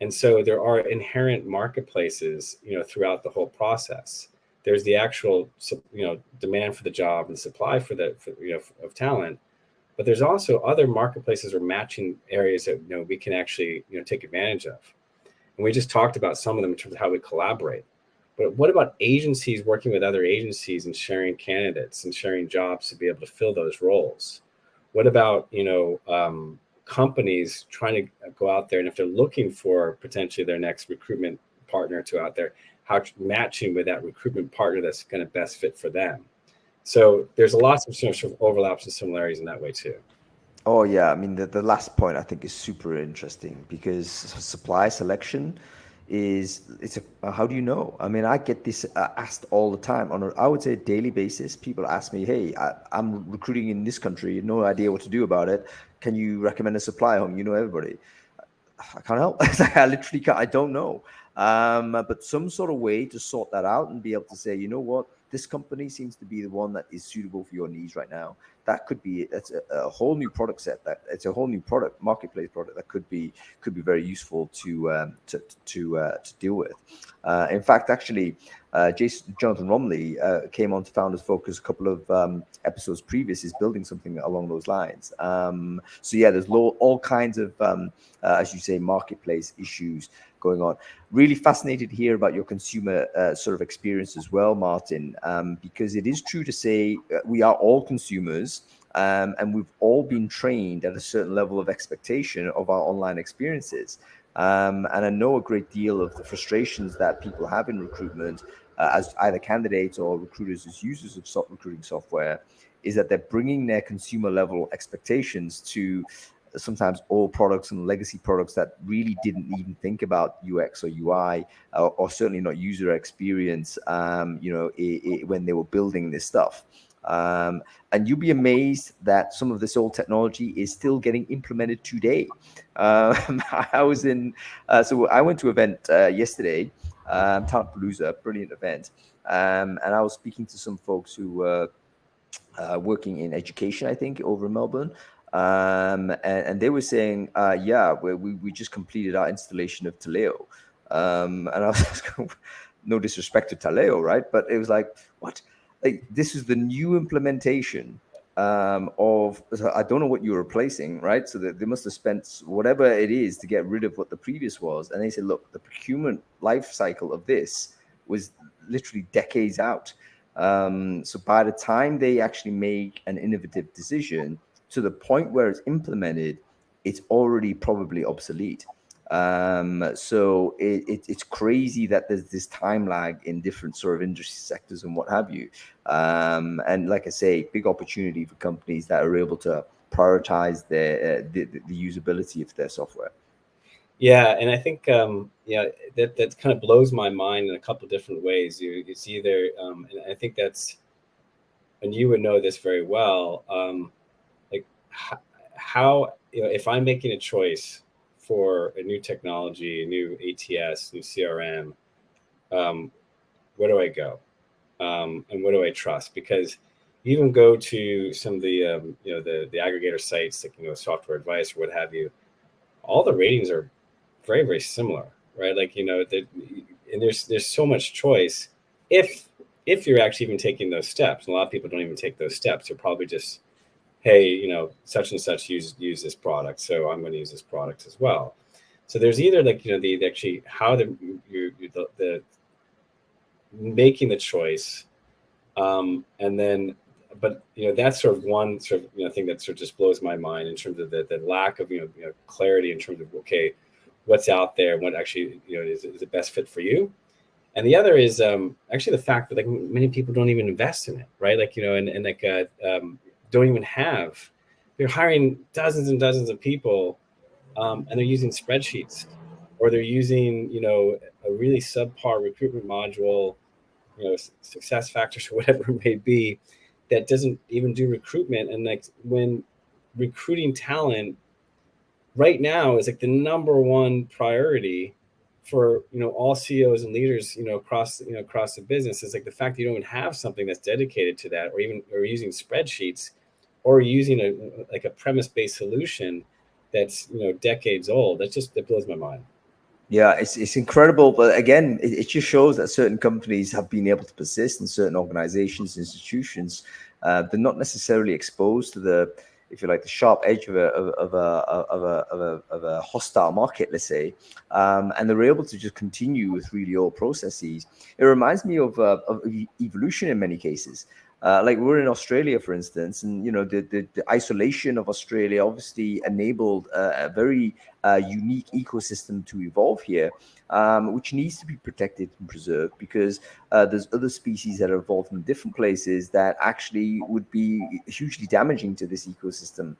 And so there are inherent marketplaces, throughout the whole process. There's the actual, demand for the job and supply of talent, but there's also other marketplaces or matching areas that we can actually take advantage of. And we just talked about some of them in terms of how we collaborate. But what about agencies working with other agencies and sharing candidates and sharing jobs to be able to fill those roles? What about companies trying to go out there, and if they're looking for potentially their next recruitment partner to out there, how matching with that recruitment partner that's going to best fit for them. So there's lots of sort of overlaps and similarities in that way too. Oh yeah, I mean the last point I think is super interesting because supply selection how do you know? I mean, I get this asked all the time on I would say daily basis. People ask me, hey, I'm recruiting in this country, no idea what to do about it. Can you recommend a supply home? You know everybody. I can't help. I literally can't. I don't know. But some sort of way to sort that out and be able to say, you know what, this company seems to be the one that is suitable for your needs right now. That's a whole new product set. It's a whole new product, marketplace product that could be very useful to deal with. In fact, actually, Jonathan Romley came on to Founders Focus a couple of episodes previous. Is building something along those lines. So yeah, there's all kinds of as you say, marketplace issues going on. Really fascinated to hear about your consumer sort of experience as well, Martin, because it is true to say we are all consumers and we've all been trained at a certain level of expectation of our online experiences. And I know a great deal of the frustrations that people have in recruitment as either candidates or recruiters as users of recruiting software is that they're bringing their consumer level expectations to sometimes old products and legacy products that really didn't even think about UX or UI or certainly not user experience, when they were building this stuff. And you'll be amazed that some of this old technology is still getting implemented today. I was so I went to an event yesterday, Talentpalooza, brilliant event. And I was speaking to some folks who were working in education, I think, over in Melbourne. And they were saying, yeah, we just completed our installation of Taleo. And I was like, no disrespect to Taleo, right? But it was like, what? Like, this is the new implementation of, I don't know what you're replacing, right? So they must have spent whatever it is to get rid of what the previous was. And they said, look, the procurement life cycle of this was literally decades out. So by the time they actually make an innovative decision to the point where it's implemented, it's already probably obsolete. So it's crazy that there's this time lag in different sort of industry sectors and what have you. And like I say, big opportunity for companies that are able to prioritize the usability of their software. Yeah, and I think that kind of blows my mind in a couple of different ways. It's either, and I think that's, and you would know this very well, like how if I'm making a choice for a new technology, a new ATS, new CRM, where do I go, and what do I trust? Because you even go to some of the the aggregator sites like Software Advice or what have you. All the ratings are very, very similar, right? Like, and there's so much choice if you're actually even taking those steps. And a lot of people don't even take those steps. They're probably just, hey, such and such use this product, so I'm going to use this product as well. So there's either like the actually how the making the choice, and then but that's sort of one sort of thing that sort of just blows my mind in terms of the lack of clarity in terms of, okay, what's out there, what actually is the best fit for you. And the other is actually the fact that like many people don't even invest in it, right? Like and like don't even have, they're hiring dozens and dozens of people, and they're using spreadsheets, or they're using a really subpar recruitment module, success factors or whatever it may be, that doesn't even do recruitment. And like when recruiting talent right now is like the number one priority for all CEOs and leaders across the business, is like the fact that you don't even have something that's dedicated to that, or using spreadsheets, or using a premise-based solution that's decades old. That blows my mind. Yeah, it's incredible, but again, it just shows that certain companies have been able to persist, and certain organizations, institutions, they're not necessarily exposed to the, if you like, the sharp edge of a hostile market, let's say, and they're able to just continue with really old processes. It reminds me of evolution in many cases. Like we're in Australia, for instance, and the isolation of Australia obviously enabled a very unique ecosystem to evolve here, which needs to be protected and preserved, because there's other species that are evolved in different places that actually would be hugely damaging to this ecosystem,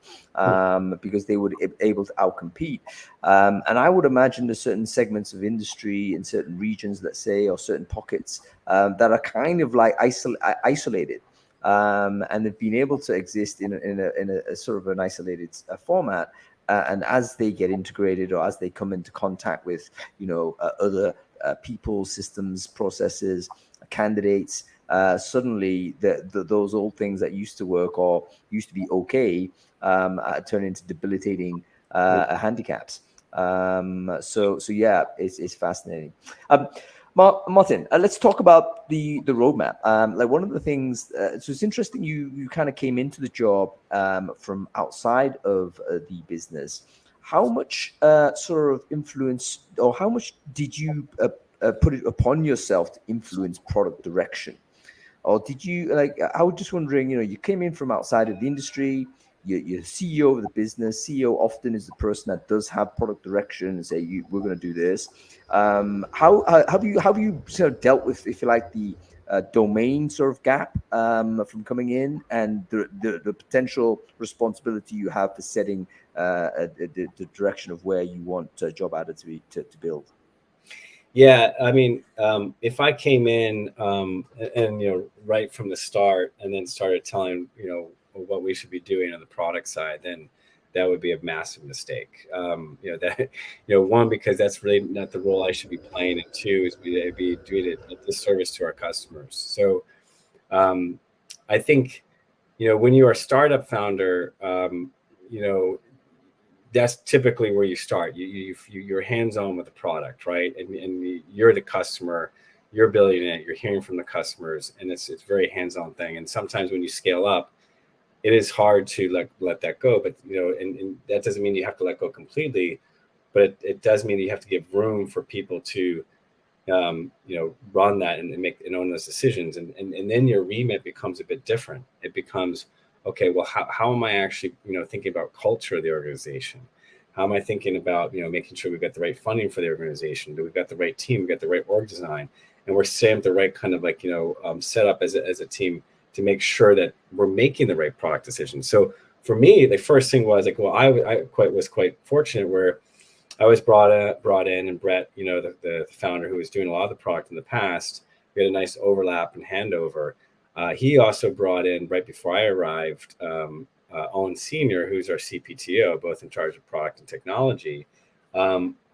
because they would be able to outcompete. And I would imagine there's certain segments of industry in certain regions, let's say, or certain pockets that are kind of like isolated. And they've been able to exist in a sort of an isolated format. And as they get integrated, or as they come into contact with, other people, systems, processes, candidates, suddenly those old things that used to work or used to be okay turn into debilitating handicaps. So yeah, it's fascinating. Martin, let's talk about the roadmap. Like one of the things, so it's interesting you kind of came into the job from outside of the business. How much sort of influence, or how much did you put it upon yourself to influence product direction? Or did you, like, I was just wondering, you came in from outside of the industry, you're CEO of the business. CEO often is the person that does have product direction and say, we're going to do this. How have you sort of dealt with, if you like, the domain sort of gap from coming in, and the potential responsibility you have for setting the direction of where you want JobAdder to build? Yeah, I mean, if I came in and right from the start, and then started telling what we should be doing on the product side, then that would be a massive mistake. One, because that's really not the role I should be playing, and two, is be doing a disservice to our customers. So I think when you are a startup founder, that's typically where you start. You're hands-on with the product, right? And you're the customer, you're building it, you're hearing from the customers, and it's very hands-on thing. And sometimes when you scale up, it is hard to let that go. But and that doesn't mean you have to let go completely, but it does mean that you have to give room for people to run that and make and own those decisions. And then your remit becomes a bit different. It becomes, okay, well, how am I actually, thinking about culture of the organization? How am I thinking about, making sure we've got the right funding for the organization? Do we've got the right team? We've got the right org design, and we're setting up the right kind of set up as a team to make sure that we're making the right product decisions. So for me, the first thing was I was quite fortunate where I was brought in, and Brett, the founder who was doing a lot of the product in the past, we had a nice overlap and handover. He also brought in, right before I arrived, Owen Senior, who's our CPTO, both in charge of product and technology,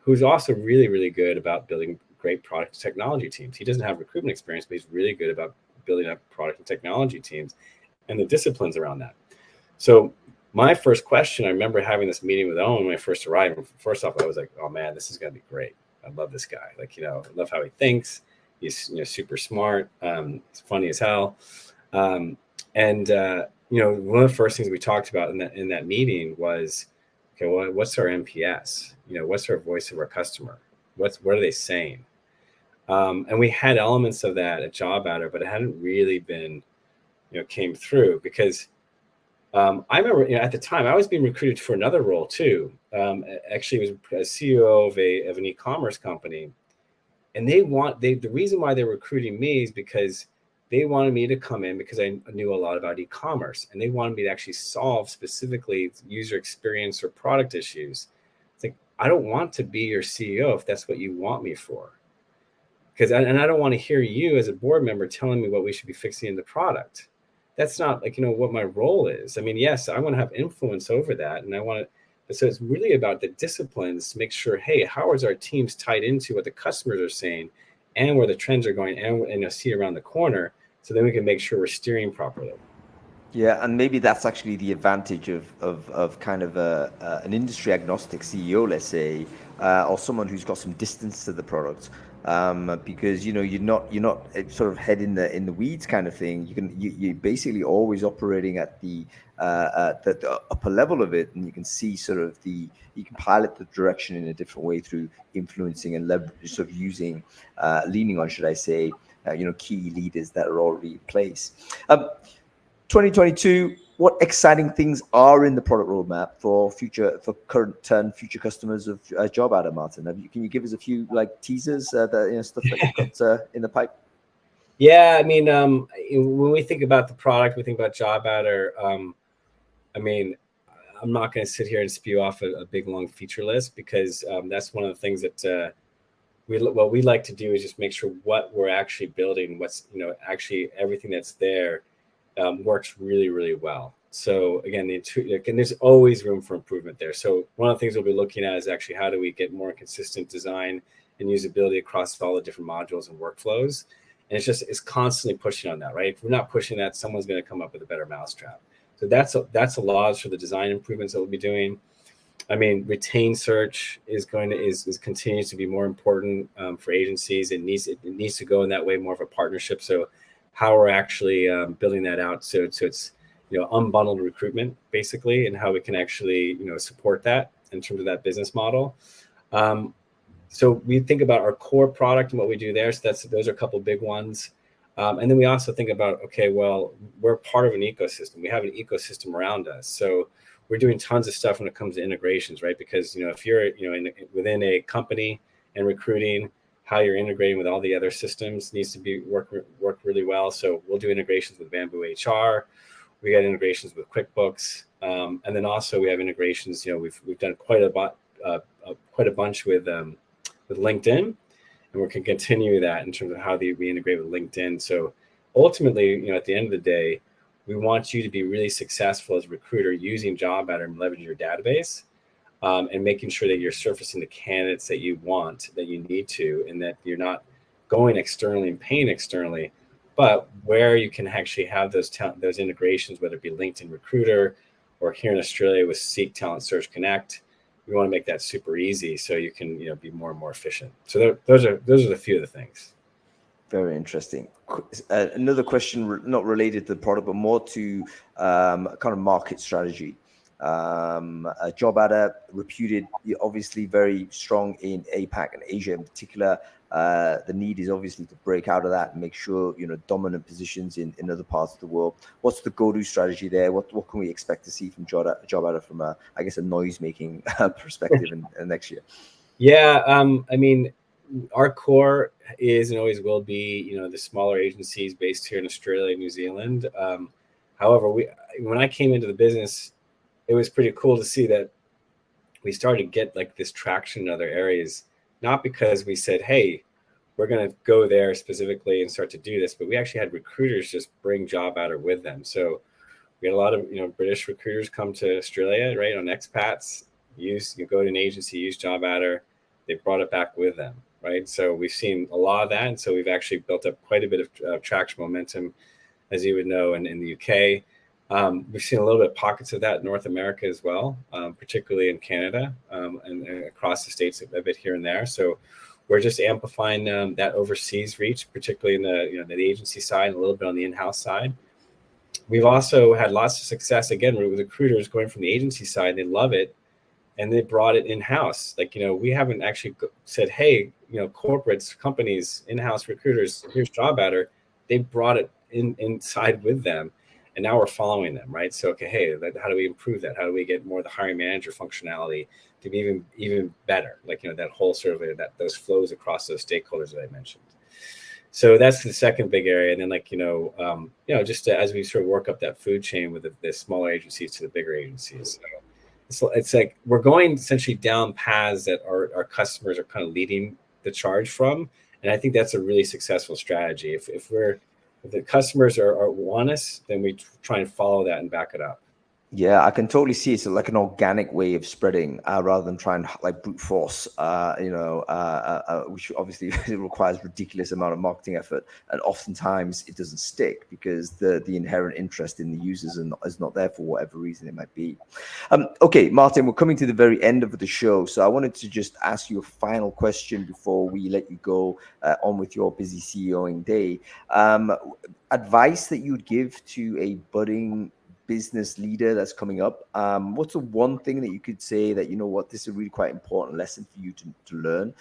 who's also really, really good about building great product and technology teams. He doesn't have recruitment experience, but he's really good about building up product and technology teams and the disciplines around that. So my first question, I remember having this meeting with Owen when I first arrived. First off, I was like, oh man, this is going to be great. I love this guy. I love how he thinks. He's super smart. He's funny as hell. One of the first things we talked about in that meeting was, okay, well, what's our NPS? What's our voice of our customer? What are they saying? And we had elements of that at JobAdder, but it hadn't really been, came through because I remember, at the time I was being recruited for another role too. Actually, it was a CEO of an e-commerce company, and the reason why they were recruiting me is because they wanted me to come in because I knew a lot about e-commerce, and they wanted me to actually solve specifically user experience or product issues. It's like, I don't want to be your CEO if that's what you want me for. And I don't want to hear you as a board member telling me what we should be fixing in the product. That's not what my role is. I mean, yes, I want to have influence over that. And so it's really about the disciplines to make sure, hey, how is our teams tied into what the customers are saying and where the trends are going and see around the corner, so then we can make sure we're steering properly. Yeah, and maybe that's actually the advantage of kind of an industry agnostic CEO, let's say, or someone who's got some distance to the product, because you're not sort of head in the weeds kind of thing. You're basically always operating at the upper level of it, and you can see you can pilot the direction in a different way through influencing and sort of using, leaning on, should I say, key leaders that are already in place. 2022, what exciting things are in the product roadmap for current and future customers of JobAdder, Martin? Can you give us a few teasers, stuff that you've got in the pipe? Yeah, I mean, when we think about the product, we think about JobAdder. I mean, I'm not going to sit here and spew off a big long feature list because that's one of the things that what we like to do is just make sure what we're actually building, what's actually everything that's there. Works really, really well. So again, there's always room for improvement there. So one of the things we'll be looking at is actually how do we get more consistent design and usability across all the different modules and workflows. And it's constantly pushing on that, right? If we're not pushing that, someone's going to come up with a better mousetrap. So that's a lot for the design improvements that we'll be doing. I mean, retain search is continues to be more important for agencies. It needs to go in that way, more of a partnership. So how we're actually building that out, so it's unbundled recruitment basically, and how we can actually support that in terms of that business model. So we think about our core product and what we do there. So those are a couple of big ones, and then we also think about, okay, well, we're part of an ecosystem. We have an ecosystem around us, so we're doing tons of stuff when it comes to integrations, right? Because if you're within a company and recruiting, how you're integrating with all the other systems needs to be work really well. So we'll do integrations with Bamboo HR. We got integrations with QuickBooks, and then also we have integrations. We've done quite a bunch with LinkedIn, and we can continue that in terms of how we integrate with LinkedIn. So ultimately, at the end of the day, we want you to be really successful as a recruiter using JobAdder and leveraging your database. And making sure that you're surfacing the candidates that you want, that you need to, and that you're not going externally and paying externally, But where you can actually have those integrations, whether it be LinkedIn Recruiter or here in Australia with Seek Talent Search Connect, we want to make that super easy so you can be more and more efficient. So those are the few of the things. Very interesting. Another question, not related to the product, but more to kind of market strategy. JobAdder, reputed, obviously very strong in APAC and Asia in particular. The need is obviously to break out of that and make sure dominant positions in other parts of the world. What's the go-to strategy there? What can we expect to see from JobAdder from a noise making perspective in next year? Yeah, I mean, our core is and always will be the smaller agencies based here in Australia and New Zealand. However, when I came into the business, it was pretty cool to see that we started to get like this traction in other areas, not because we said, hey, we're going to go there specifically and start to do this, but we actually had recruiters just bring JobAdder with them. So we had a lot of British recruiters come to Australia, right, on expats. You go to an agency, use JobAdder, they brought it back with them, right? So we've seen a lot of that, and so we've actually built up quite a bit of traction momentum, as you would know, in the UK. We've seen a little bit of pockets of that in North America as well, particularly in Canada, and across the States a bit here and there. So we're just amplifying that overseas reach, particularly in the agency side, and a little bit on the in-house side. We've also had lots of success, again, with recruiters going from the agency side. They love it, and they brought it in-house. Like, we haven't actually said, hey, corporates, companies, in-house recruiters, here's JobAdder. They brought it inside with them. And now we're following them, right? So, okay, hey, how do we improve that? How do we get more of the hiring manager functionality to be even better? Like, that whole sort of those flows across those stakeholders that I mentioned. So that's the second big area. And then just as we sort of work up that food chain with the smaller agencies to the bigger agencies. So it's like we're going essentially down paths that our customers are kind of leading the charge from. And I think that's a really successful strategy. If the customers want us, then we try and follow that and back it up. Yeah, I can totally see it's like an organic way of spreading rather than trying like brute force, which obviously requires ridiculous amount of marketing effort. And oftentimes it doesn't stick because the inherent interest in the users is not there for whatever reason it might be. Okay, Martin, we're coming to the very end of the show. So I wanted to just ask you a final question before we let you go on with your busy CEOing day. Advice that you would give to a budding business leader that's coming up, what's the one thing that you could say that this is a really quite important lesson for you to learn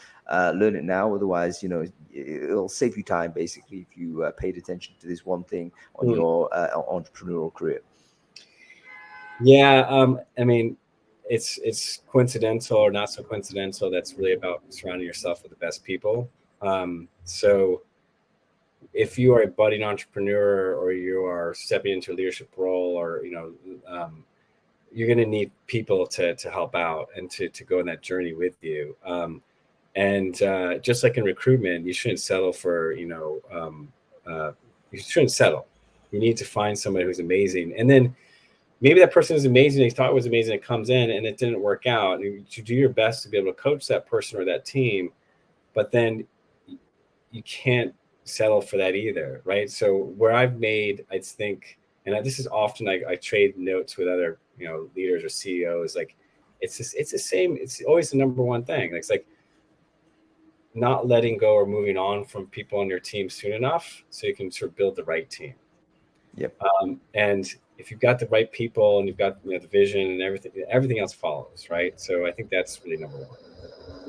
it now, otherwise it'll save you time basically if you paid attention to this one thing on your entrepreneurial career? Yeah, I mean, it's coincidental or not so coincidental. That's really about surrounding yourself with the best people. So if you are a budding entrepreneur or you are stepping into a leadership role, or you're going to need people to help out and to go on that journey with you. And just like in recruitment, you shouldn't settle for you shouldn't settle. You need to find somebody who's amazing, and then maybe that person is amazing. They thought it was amazing. It comes in and it didn't work out. And you do your best to be able to coach that person or that team, but then you can't settle for that either, right? So where I've made, I think, and this is often I trade notes with other leaders or CEOs, like it's the same. It's always the number one thing. It's like not letting go or moving on from people on your team soon enough, so you can sort of build the right team. Yep. And if you've got the right people and you've got the vision and everything else follows, right? So I think that's really number one.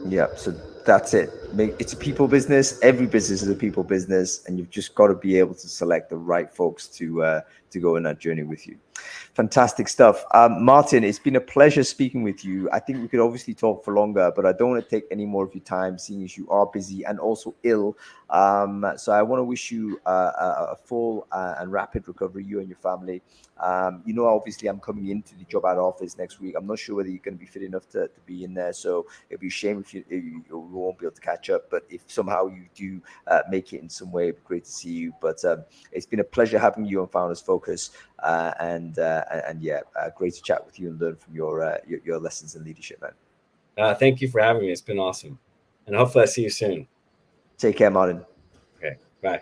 Yeah, so that's it. It's a people business. Every business is a people business, and you've just got to be able to select the right folks to go on that journey with you. Fantastic stuff. Martin, it's been a pleasure speaking with you. I think we could obviously talk for longer, but I don't want to take any more of your time, seeing as you are busy and also ill. So I want to wish you a full and rapid recovery, you and your family. Obviously I'm coming into the JobAdder office next week. I'm not sure whether you're going to be fit enough to be in there, so it'd be a shame if you won't be able to catch up. But if somehow you do make it in some way, it'd be great to see you. But it's been a pleasure having you on Founders Focus, and great to chat with you and learn from your lessons in leadership, man. Thank you for having me. It's been awesome, and hopefully I see you soon. Take care, Martin. Okay, bye.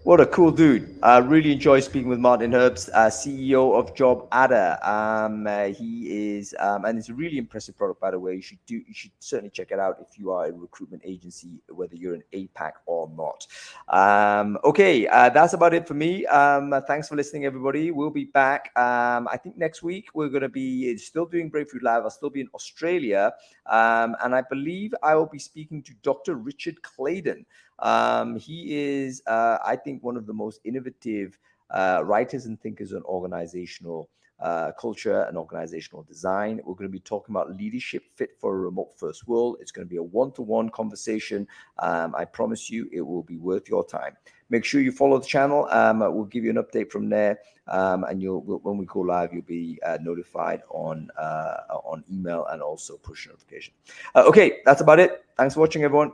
What a cool dude. I really enjoy speaking with Martin Herbst, CEO of JobAdder. He is, and it's a really impressive product, by the way. You should certainly check it out if you are a recruitment agency, whether you're an APAC or not. Okay, that's about it for me. Thanks for listening, everybody. We'll be back. I think next week we're going to be still doing Breakthrough Live. I'll still be in Australia. And I believe I will be speaking to Dr. Richard Claydon. He is, I think, one of the most innovative writers and thinkers on organizational culture and organizational design. We're going to be talking about leadership fit for a remote first world. It's going to be a one-to-one conversation. I promise you it will be worth your time. Make sure you follow the channel. We'll give you an update from there. And when we go live, you'll be notified on email and also push notification. Okay, that's about it. Thanks for watching, everyone.